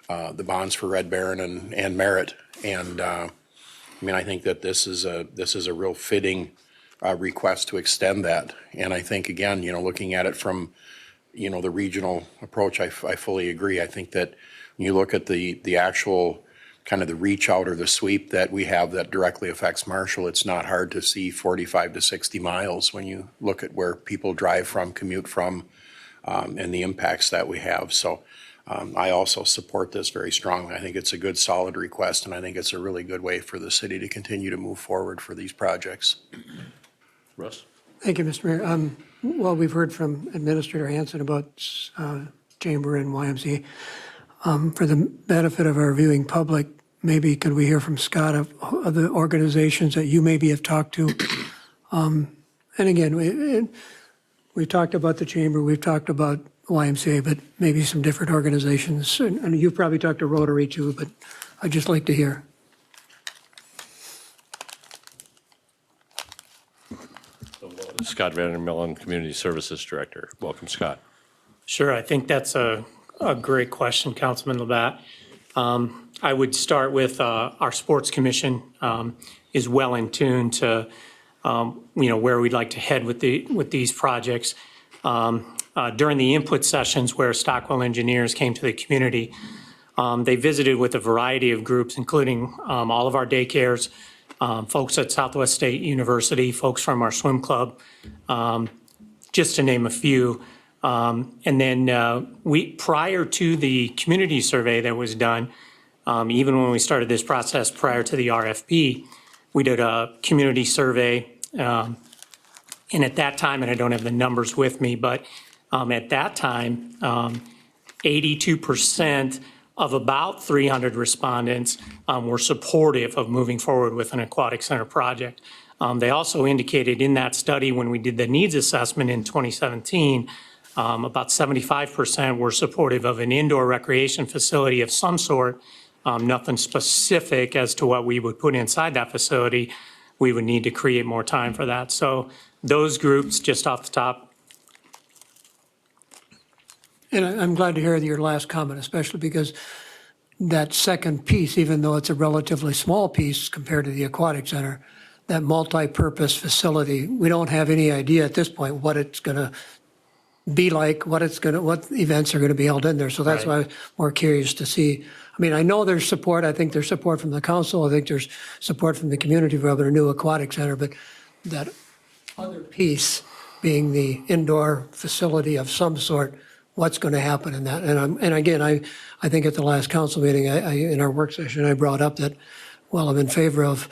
the bonds for Red Baron and Merritt. And I think that this is a real fitting request to extend that. And I think, again, looking at it from, the regional approach, I fully agree. I think that when you look at the actual kind of the reach out or the sweep that we have that directly affects Marshall, it's not hard to see 45 to 60 miles when you look at where people drive from, commute from, and the impacts that we have. So I also support this very strongly. I think it's a good, solid request, and I think it's a really good way for the city to continue to move forward for these projects. Russ? Thank you, Mr. Mayor. Well, we've heard from Administrator Hanson about Chamber and YMCA. For the benefit of our viewing public, maybe could we hear from Scott of the organizations that you maybe have talked to? And again, we talked about the Chamber, we've talked about YMCA, but maybe some different organizations. And you've probably talked to Rotary too, but I'd just like to hear. Scott Vandermillen, Community Services Director. Welcome, Scott. Sure, I think that's a great question, Councilman Labatt. I would start with our Sports Commission is well in tune to where we'd like to head with these projects. During the input sessions where Stockwell engineers came to the community, they visited with a variety of groups, including all of our daycares, folks at Southwest State University, folks from our swim club, just to name a few. And then prior to the community survey that was done, Even when we started this process prior to the RFP, we did a community survey. And at that time, and I don't have the numbers with me, but at that time, 82% of about 300 respondents were supportive of moving forward with an aquatic center project. They also indicated in that study when we did the needs assessment in 2017, about 75% were supportive of an indoor recreation facility of some sort, nothing specific as to what we would put inside that facility. We would need to create more time for that. So those groups, just off the top. And I'm glad to hear your last comment, especially because that second piece, even though it's a relatively small piece compared to the aquatic center, that multi-purpose facility, we don't have any idea at this point what it's going to be like, what events are going to be held in there. So that's why I'm more curious to see. I mean, I know there's support. I think there's support from the council. I think there's support from the community for a new aquatic center. But that other piece being the indoor facility of some sort, what's going to happen in that? And again, I think at the last council meeting, in our work session, I brought up that, well, I'm in favor of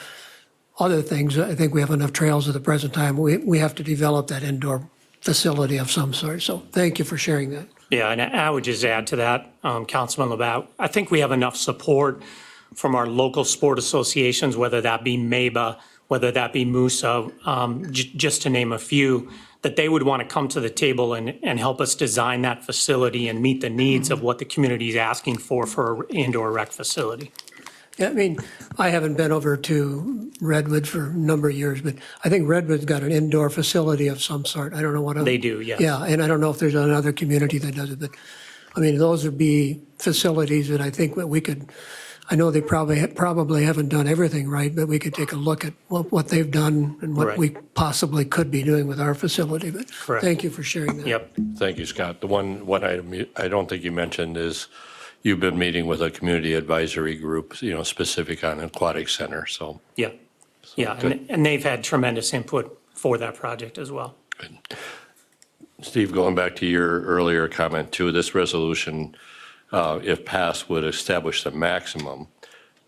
other things. I think we have enough trails at the present time. We have to develop that indoor facility of some sort. So thank you for sharing that. Yeah, and I would just add to that, Councilman Labatt, I think we have enough support from our local sport associations, whether that be MABA, whether that be MUSA, just to name a few, that they would want to come to the table and help us design that facility and meet the needs of what the community is asking for an indoor rec facility. Yeah, I mean, I haven't been over to Redwood for a number of years, but I think Redwood's got an indoor facility of some sort. I don't know what. They do, yes. Yeah, and I don't know if there's another community that does it, but I mean, those would be facilities that I think that we could, I know they probably haven't done everything right, but we could take a look at what they've done and what we possibly could be doing with our facility. But thank you for sharing that. Yep. Thank you, Scott. The one item I don't think you mentioned is you've been meeting with a community advisory group, specific on aquatic center, so. Yeah, yeah, and they've had tremendous input for that project as well. Good. Steve, going back to your earlier comment too, this resolution, if passed, would establish the maximum,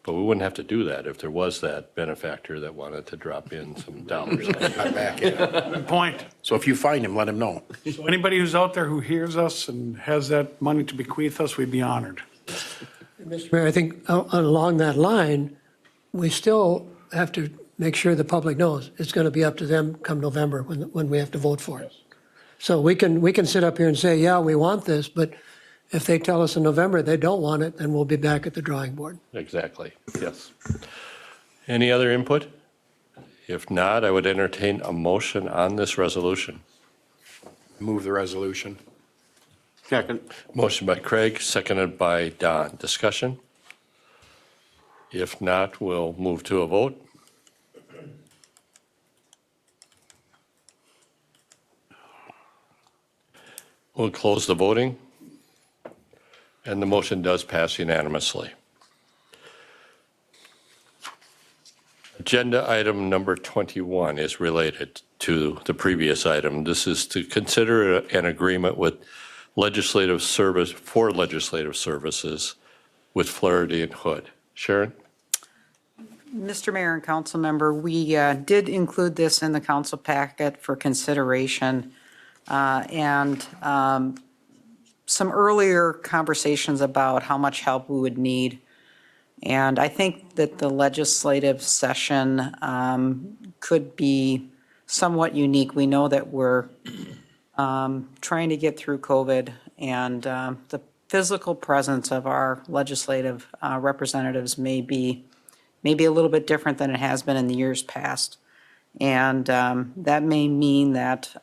but we wouldn't have to do that if there was that benefactor that wanted to drop in some dollars. I'm back in. Good point. So if you find him, let him know. So anybody who's out there who hears us and has that money to bequeath us, we'd be honored. Mr. Mayor, I think along that line, we still have to make sure the public knows it's going to be up to them come November when we have to vote for it. So we can sit up here and say, yeah, we want this, but if they tell us in November they don't want it, then we'll be back at the drawing board. Exactly, yes. Any other input? If not, I would entertain a motion on this resolution. Move the resolution. Second. Motion by Craig, seconded by Don. Discussion? If not, we'll move to a vote. We'll close the voting, and the motion does pass unanimously. Agenda item number 21 is related to the previous item. This is to consider an agreement with legislative services with Flaherty and Hood. Sharon? Mr. Mayor and council member, we did include this in the council packet for consideration. And some earlier conversations about how much help we would need. And I think that the legislative session could be somewhat unique. We know that we're trying to get through COVID, and the physical presence of our legislative representatives may be a little bit different than it has been in the years past. And that may mean that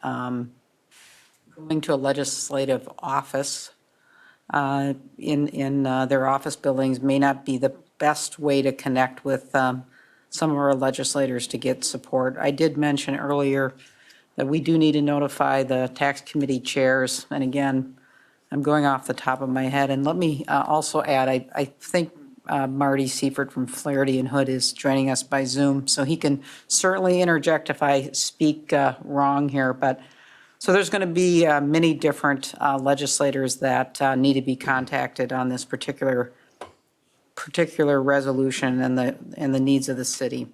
going to a legislative office in their office buildings may not be the best way to connect with some of our legislators to get support. I did mention earlier that we do need to notify the tax committee chairs. And again, I'm going off the top of my head. And let me also add, I think Marty Seifert from Flaherty and Hood is joining us by Zoom, so he can certainly interject if I speak wrong here. But so there's going to be many different legislators that need to be contacted on this particular particular resolution and the needs of the city.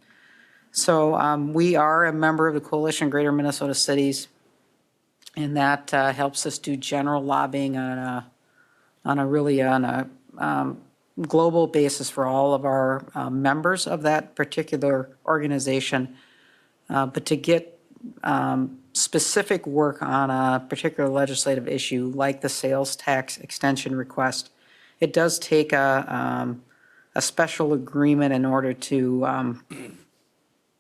So we are a member of the Coalition of Greater Minnesota Cities, and that helps us do general lobbying on a global basis for all of our members of that particular organization. But to get specific work on a particular legislative issue like the sales tax extension request, it does take a special agreement in order to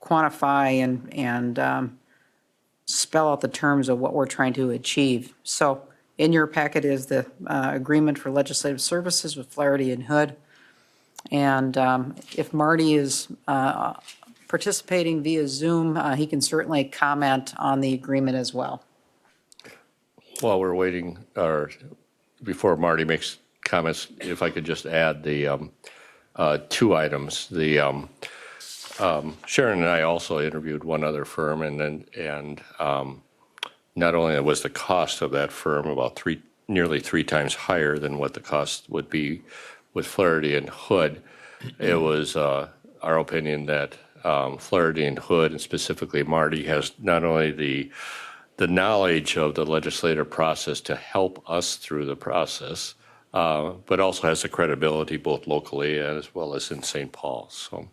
quantify and spell out the terms of what we're trying to achieve. So in your packet is the agreement for legislative services with Flaherty and Hood. And if Marty is participating via Zoom, he can certainly comment on the agreement as well. While we're waiting, or before Marty makes comments, if I could just add the two items. The Sharon and I also interviewed one other firm, and not only was the cost of that firm about nearly three times higher than what the cost would be with Flaherty and Hood, it was our opinion that Flaherty and Hood, and specifically Marty, has not only the knowledge of the legislative process to help us through the process, but also has the credibility both locally as well as in St. Paul. So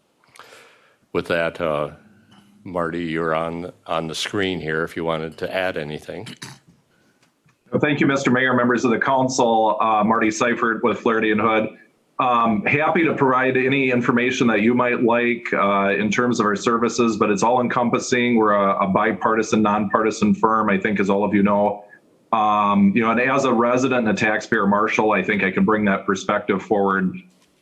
with that, Marty, you're on the screen here if you wanted to add anything. Thank you, Mr. Mayor, members of the council. Marty Seifert with Flaherty and Hood. Happy to provide any information that you might like in terms of our services, but it's all encompassing. We're a bipartisan, nonpartisan firm, I think, as all of you know. And as a resident and a taxpayer Marshall, I think I can bring that perspective forward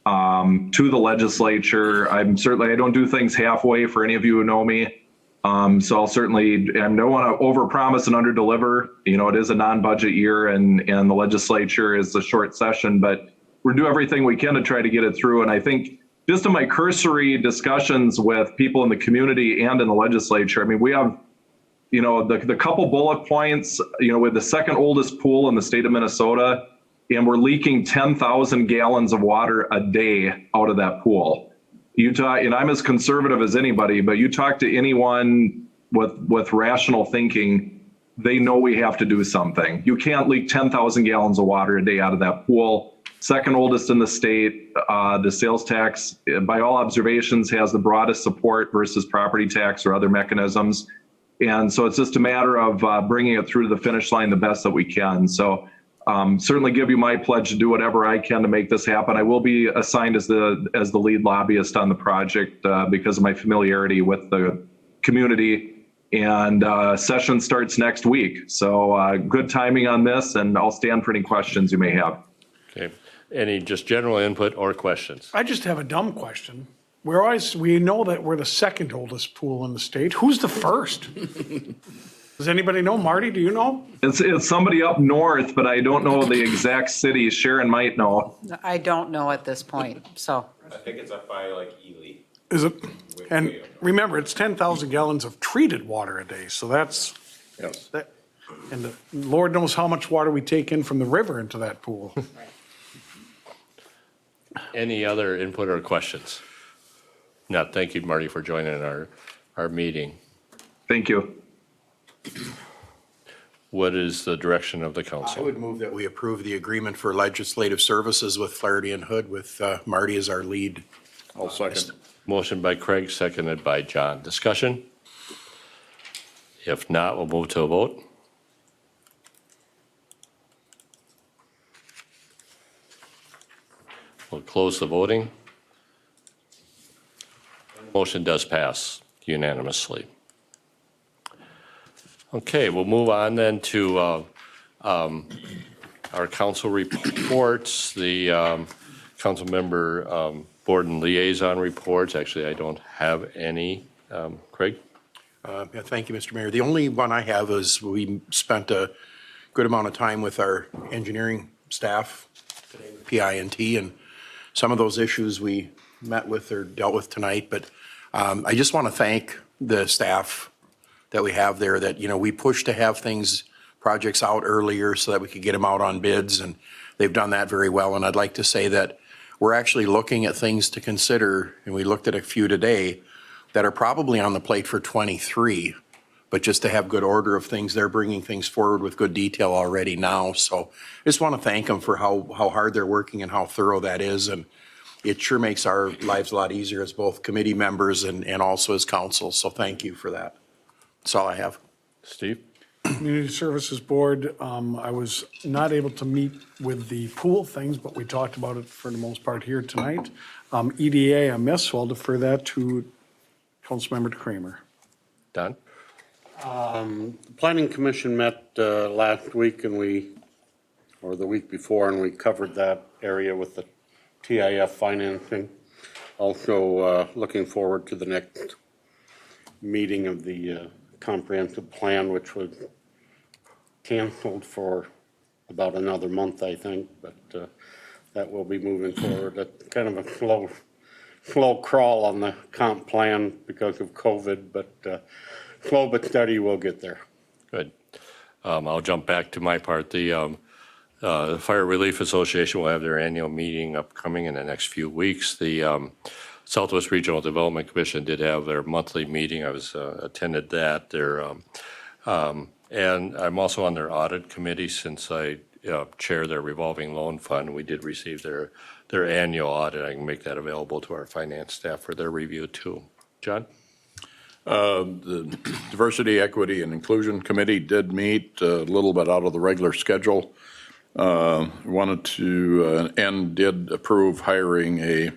to the legislature. I don't do things halfway for any of you who know me. So I'll certainly, I don't want to overpromise and underdeliver. It is a non-budget year and the legislature is a short session, but we're doing everything we can to try to get it through. And I think just in my cursory discussions with people in the community and in the legislature, I mean, we have, the couple bullet points, with the second oldest pool in the state of Minnesota, and we're leaking 10,000 gallons of water a day out of that pool. And I'm as conservative as anybody, but you talk to anyone with rational thinking, they know we have to do something. You can't leak 10,000 gallons of water a day out of that pool. Second oldest in the state. The sales tax, by all observations, has the broadest support versus property tax or other mechanisms. And so it's just a matter of bringing it through to the finish line the best that we can. So certainly give you my pledge to do whatever I can to make this happen. I will be assigned as the lead lobbyist on the project because of my familiarity with the community. And session starts next week. So good timing on this, and I'll stand for any questions you may have. Okay. Any just general input or questions? I just have a dumb question. We know that we're the second oldest pool in the state. Who's the first? Does anybody know? Marty, do you know? It's somebody up north, but I don't know the exact city. Sharon might know. I don't know at this point, so. I think it's up by like Ely. Is it? And remember, it's 10,000 gallons of treated water a day, so that's, Yes. and the Lord knows how much water we take in from the river into that pool. Any other input or questions? No, thank you, Marty, for joining our meeting. Thank you. What is the direction of the I council? would move that we approve the agreement for legislative services with Flaherty and Hood with Marty as our lead. I'll second. Motion by Craig, seconded by John. Discussion? If not, we'll move to a vote. We'll close the voting. Motion does pass unanimously. Okay, we'll move on then to our council reports, the council member board and liaison reports. Actually, I don't have any. Craig? Yeah, thank you, Mr. Mayor. The only one I have is we spent a good amount of time with our engineering staff today with PINT, and some of those issues we met with or dealt with tonight. But I just want to thank the staff that we have there that, we pushed to have projects out earlier so that we could get them out on bids, and they've done that very well. And I'd like to say that we're actually looking at things to consider, and we looked at a few today that are probably on the plate for 23, but just to have good order of things, they're bringing things forward with good detail already now. So I just want to thank them for how hard they're working and how thorough that is. And it sure makes our lives a lot easier as both committee members and also as council. So thank you for that. That's all I have. Steve? Community Services Board, I was not able to meet with the pool things, but we talked about it for the most part here tonight. EDA, I missed, so I'll defer that to Councilmember Kramer. Don? The Planning Commission met last week or the week before, and we covered that area with the TIF financing. Also, looking forward to the next meeting of the comprehensive plan, which was canceled for about another month, I think, but that will be moving forward. That's kind of a slow crawl on the comp plan because of COVID, but slow but steady, we'll get there. Good. I'll jump back to my part. The Fire Relief Association will have their annual meeting upcoming in the next few weeks. The Southwest Regional Development Commission did have their monthly meeting. I was attended that. And I'm also on their audit committee since I chair their revolving loan fund. We did receive their annual audit. I can make that available to our finance staff for their review too. John? The Diversity, Equity, and Inclusion Committee did meet a little bit out of the regular schedule. Wanted to and did approve hiring a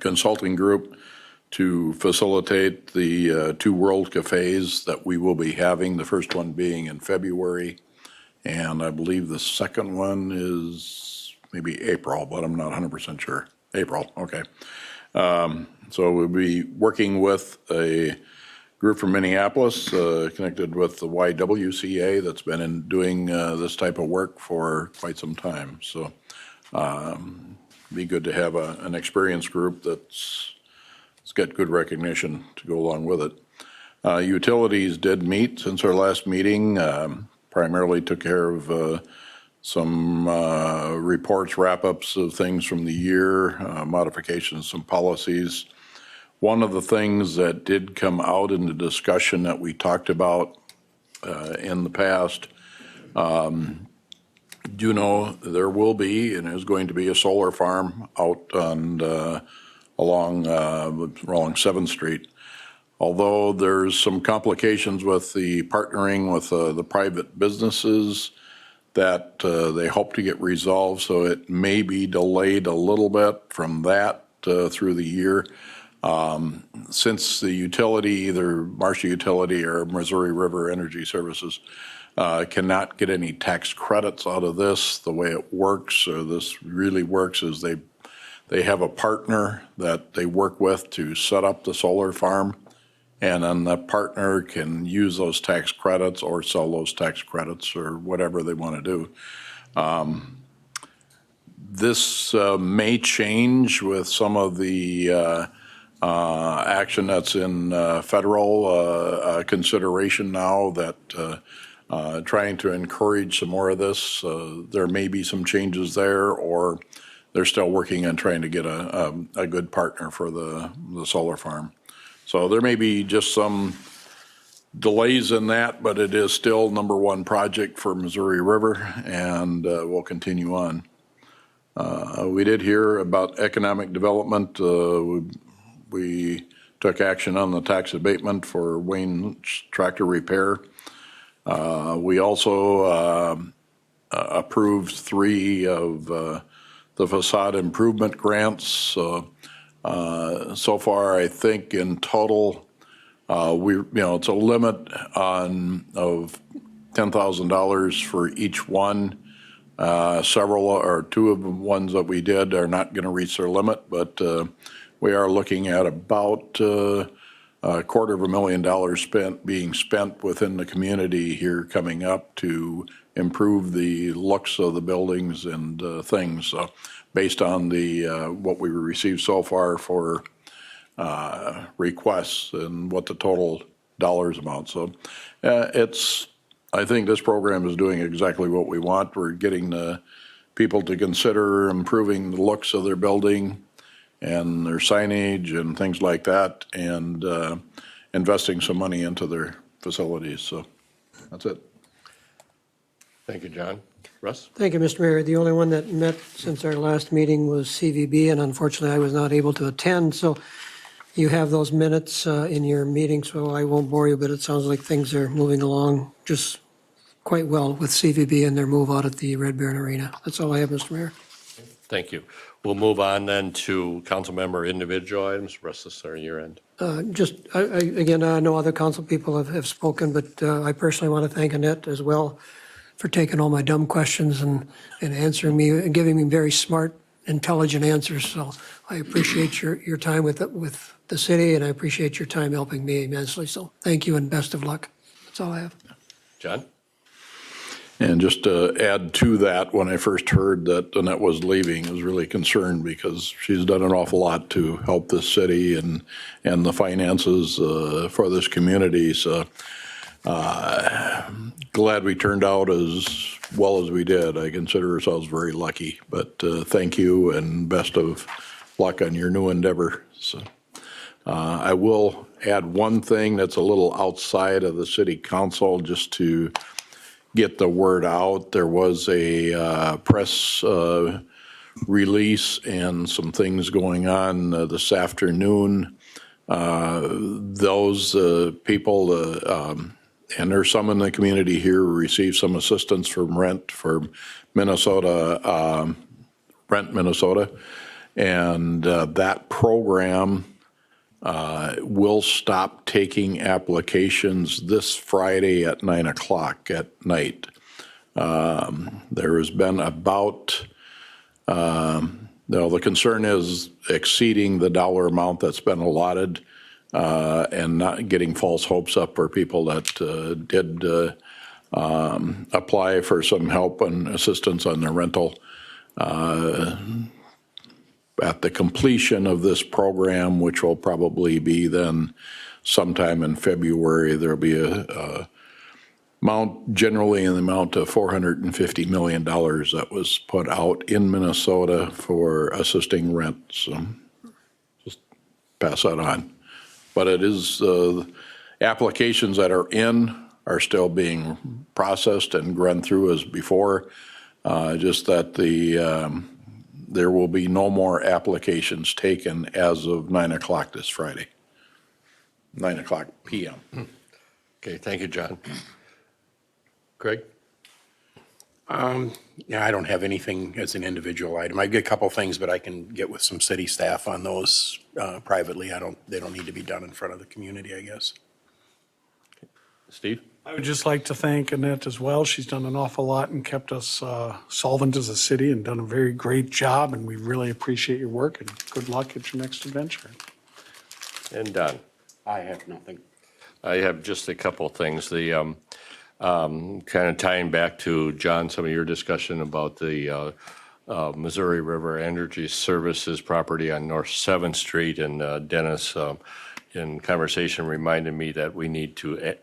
consulting group to facilitate the two World Cafes that we will be having, the first one being in February, and I believe the second one is maybe April, but I'm not 100% sure. April, okay. So we'll be working with a group from Minneapolis, connected with the YWCA that's been doing this type of work for quite some time. So be good to have an experienced group that's got good recognition to go along with it. Utilities did meet since our last meeting, primarily took care of some reports, wrap-ups of things from the year, modifications, some policies. One of the things that did come out in the discussion that we talked about in the past, do know there will be and is going to be a solar farm out on along 7th Street. Although there's some complications with the partnering with the private businesses that they hope to get resolved, so it may be delayed a little bit from that through the year. Since the utility, either Marcia Utility or Missouri River Energy Services, cannot get any tax credits out of this, the way it works, or this really works, is they have a partner that they work with to set up the solar farm, and then the partner can use those tax credits or sell those tax credits or whatever they want to do. This may change with some of the action that's in federal consideration now, that trying to encourage some more of this. There may be some changes there, or they're still working on trying to get a good partner for the solar farm. So there may be just some delays in that, but it is still #1 project for Missouri River, and we'll continue on. We did hear about economic development. We took action on the tax abatement for Wayne's tractor repair. We also approved 3 of the facade improvement grants. So far, I think in total, it's a limit of $10,000 for each one. Several or 2 of the ones that we did are not going to reach their limit, but we are looking at about $250,000 being spent within the community here coming up to improve the looks of the buildings and things. So based on the what we received so far for requests and what the total dollars amount. So I think this program is doing exactly what we want. We're getting the people to consider improving the looks of their building and their signage and things like that, and investing some money into their facilities. So that's it. Thank you, John. Russ? Thank you, Mr. Mayor. The only one that met since our last meeting was CVB, and unfortunately, I was not able to attend. So you have those minutes in your meeting, so I won't bore you, but it sounds like things are moving along just quite well with CVB and their move out at the Red Baron Arena. That's all I have, Mr. Mayor. Thank you. We'll move on then to council member individual items. Russ, this are your end. Again, I know other council people have spoken, but I personally want to thank Annette as well for taking all my dumb questions and answering me and giving me very smart, intelligent answers. So I appreciate your time with the city, and I appreciate your time helping me immensely. So thank you and best of luck. That's all I have. John? And just to add to that, when I first heard that Annette was leaving, I was really concerned because she's done an awful lot to help this city and the finances for this community. So glad we turned out as well as we did. I consider ourselves very lucky, but thank you and best of luck on your new endeavor. So I will add one thing that's a little outside of the city council just to get the word out. There was a press release and some things going on this afternoon. Those people, and there's some in the community here who received some assistance from Rent Minnesota, and that program will stop taking applications this Friday at 9 o'clock at night. There has been about, the concern is exceeding the dollar amount that's been allotted and not getting false hopes up for people that did apply for some help and assistance on their rental. At the completion of this program, which will probably be then sometime in February, there'll be a amount, generally in the amount of $450 million that was put out in Minnesota for assisting rent. So just pass that on. But it is, applications that are in are still being processed and run through as before. Just that there will be no more applications taken as of 9 o'clock this Friday. 9 o'clock p.m. Okay, thank you, John. Greg? Yeah, I don't have anything as an individual item. I get a couple things, but I can get with some city staff on those privately. They don't need to be done in front of the community, I guess. Steve? I would just like to thank Annette as well. She's done an awful lot and kept us solvent as a city and done a very great job, and we really appreciate your work, and good luck at your next adventure. And Don? I have nothing. I have just a couple of things. The kind of tying back to, John, some of your discussion about the Missouri River Energy Services property on North 7th Street, and Dennis, in conversation, reminded me that we need to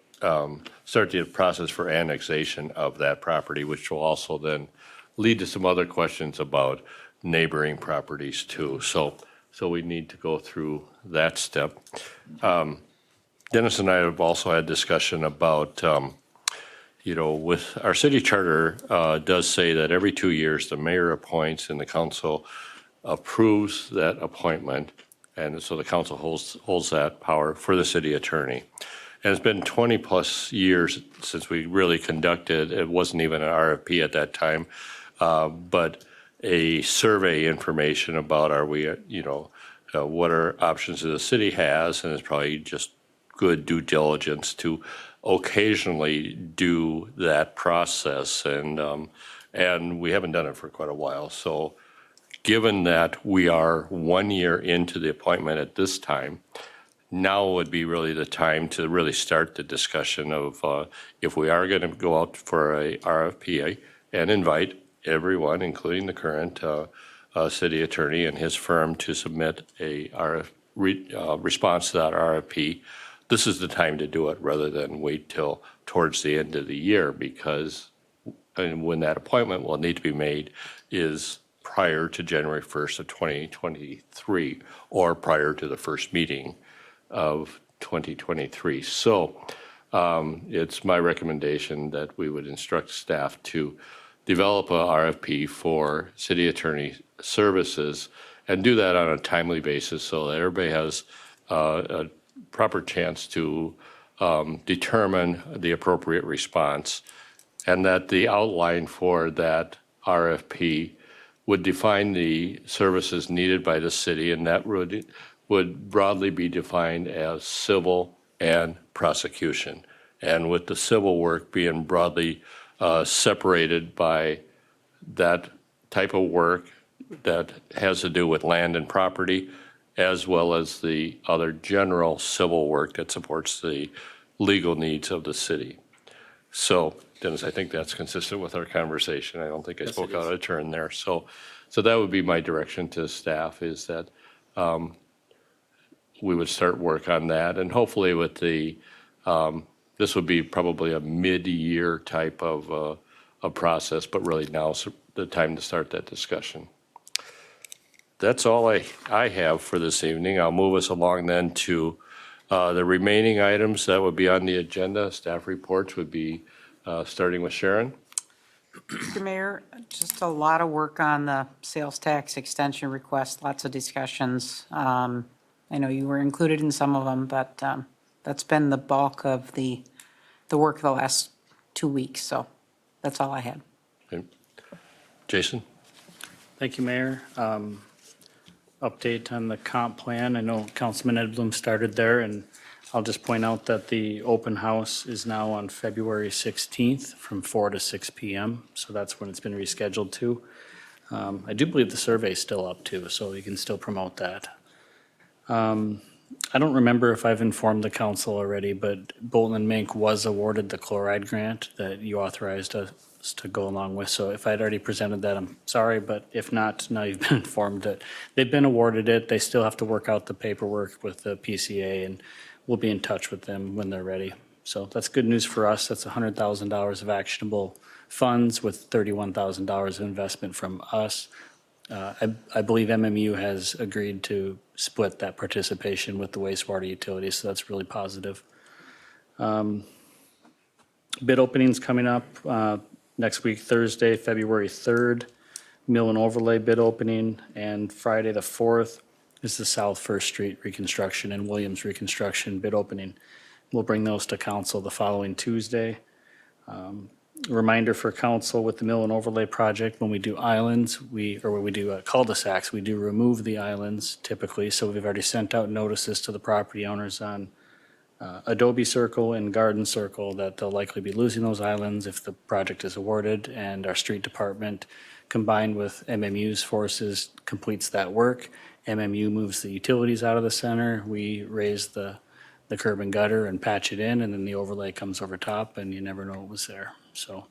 start the process for annexation of that property, which will also then lead to some other questions about neighboring properties too. So we need to go through that step. Dennis and I have also had discussion about, with our city charter does say that every 2 years the mayor appoints and the council approves that appointment. And so the council holds that power for the city attorney. And it's been 20 plus years since we really conducted, it wasn't even an RFP at that time, but a survey information about what are options that the city has, and it's probably just good due diligence to occasionally do that process. And we haven't done it for quite a while. So given that we are 1 year into the appointment at this time, now would be really the time to really start the discussion of if we are going to go out for a RFP and invite everyone, including the current city attorney and his firm, to submit a response to that RFP. This is the time to do it rather than wait till towards the end of the year, because and when that appointment will need to be made is prior to January 1st of 2023 or prior to the first meeting of 2023. So it's my recommendation that we would instruct staff to develop a RFP for city attorney services and do that on a timely basis so that everybody has a proper chance to determine the appropriate response, and that the outline for that RFP would define the services needed by the city, and that would broadly be defined as civil and prosecution. And with the civil work being broadly separated by that type of work that has to do with land and property, as well as the other general civil work that supports the legal needs of the city. So, Dennis, I think that's consistent with our conversation. I don't think I spoke out of turn there. So that would be my direction to staff, is that we would start work on that, and hopefully with the this would be probably a mid-year type of a process, but really now's the time to start that discussion. That's all I have for this evening. I'll move us along then to the remaining items that would be on the agenda. Staff reports would be starting with Sharon. Mr. Mayor, just a lot of work on the sales tax extension request, lots of discussions. I know you were included in some of them, but that's been the bulk of the work the last 2 weeks, so that's all I had. Okay. Jason? Thank you, Mayor. Update on the comp plan. I know Councilman Edblum started there, and I'll just point out that the open house is now on February 16th from 4 to 6 p.m., so that's when it's been rescheduled to. I do believe the survey is still up too, so you can still promote that. I don't remember if I've informed the council already, but Bolton and Mink was awarded the chloride grant that you authorized us to go along with. So if I'd already presented that, I'm sorry, but if not, now you've been informed that they've been awarded it. They still have to work out the paperwork with the PCA, and we'll be in touch with them when they're ready. So that's good news for us. That's $100,000 of actionable funds with $31,000 of investment from us. I believe MMU has agreed to split that participation with the wastewater utilities, so that's really positive. Bid openings coming up next week, Thursday, February 3rd, mill and overlay bid opening, and Friday the 4th is the South First Street reconstruction and Williams reconstruction bid opening. We'll bring those to council the following Tuesday. Reminder for council with the mill and overlay project, when we do islands, when we do cul-de-sacs, we do remove the islands typically. So we've already sent out notices to the property owners on Adobe Circle and Garden Circle that they'll likely be losing those islands if the project is awarded, and our street department, combined with MMU's forces, completes that work. MMU moves the utilities out of the center. We raise the curb and gutter and patch it in, and then the overlay comes over top, and you never know what was there. So,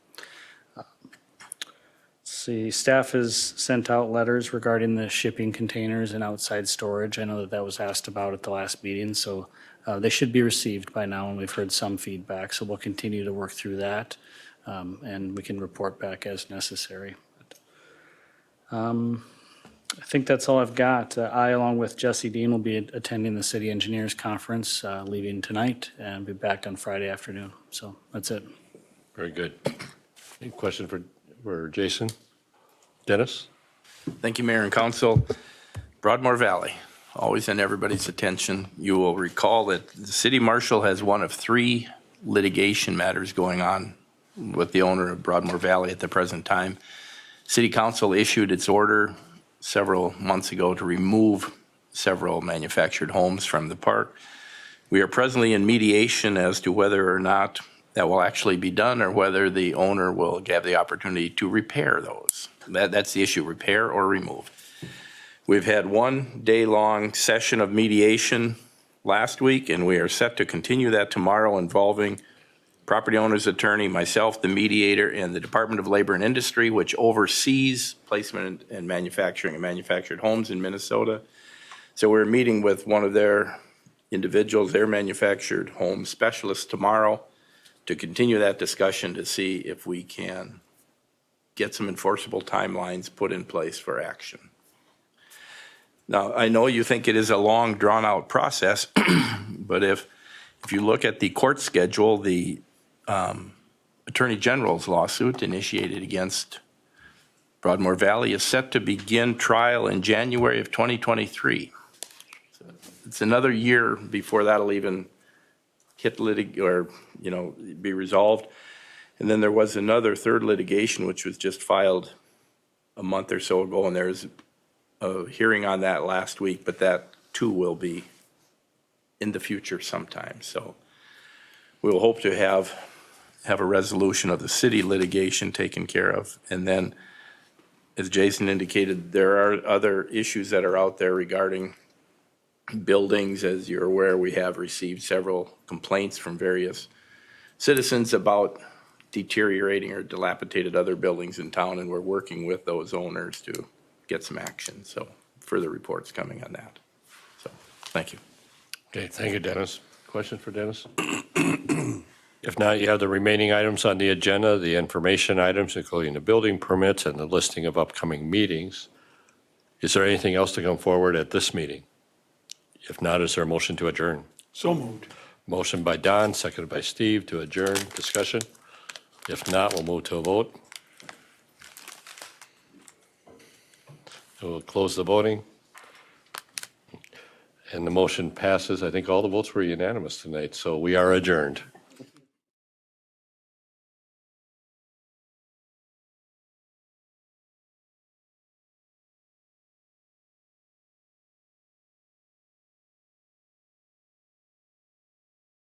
see, staff has sent out letters regarding the shipping containers and outside storage. I know that was asked about at the last meeting, so they should be received by now, and we've heard some feedback. So we'll continue to work through that, and we can report back as necessary. I think that's all I've got. I, along with Jesse Dean, will be attending the City Engineers Conference, leaving tonight, and be back on Friday afternoon. So that's it. Very good. Any question for Jason? Dennis? Thank you, Mayor and Council. Broadmoor Valley, always in everybody's attention. You will recall that the city marshal has one of 3 litigation matters going on with the owner of Broadmoor Valley at the present time. City Council issued its order several months ago to remove several manufactured homes from the park. We are presently in mediation as to whether or not that will actually be done, or whether the owner will have the opportunity to repair those. That's the issue, repair or remove. We've had 1 day-long session of mediation last week, and we are set to continue that tomorrow, involving property owner's attorney, myself, the mediator, and the Department of Labor and Industry, which oversees placement and manufacturing of manufactured homes in Minnesota. So we're meeting with one of their individuals, their manufactured home specialists, tomorrow to continue that discussion to see if we can get some enforceable timelines put in place for action. Now, I know you think it is a long, drawn-out process, but if you look at the court schedule, the Attorney General's lawsuit initiated against Broadmoor Valley is set to begin trial in January of 2023. So it's another year before that'll even hit be resolved. And then there was another third litigation, which was just filed a month or so ago, and there's a hearing on that last week, but that too will be in the future sometime. So we'll hope to have a resolution of the city litigation taken care of. And then, as Jason indicated, there are other issues that are out there regarding buildings. As you're aware, we have received several complaints from various citizens about deteriorating or dilapidated other buildings in town, and we're working with those owners to get some action. So further reports coming on that. So thank you. Okay, thank you, Dennis. Question for Dennis? If not, you have the remaining items on the agenda, the information items, including the building permits and the listing of upcoming meetings. Is there anything else to come forward at this meeting? If not, is there a motion to adjourn? So moved. Motion by Don, seconded by Steve to adjourn. Discussion? If not, we'll move to a vote. We'll close the voting. And the motion passes. I think all the votes were unanimous tonight, so we are adjourned.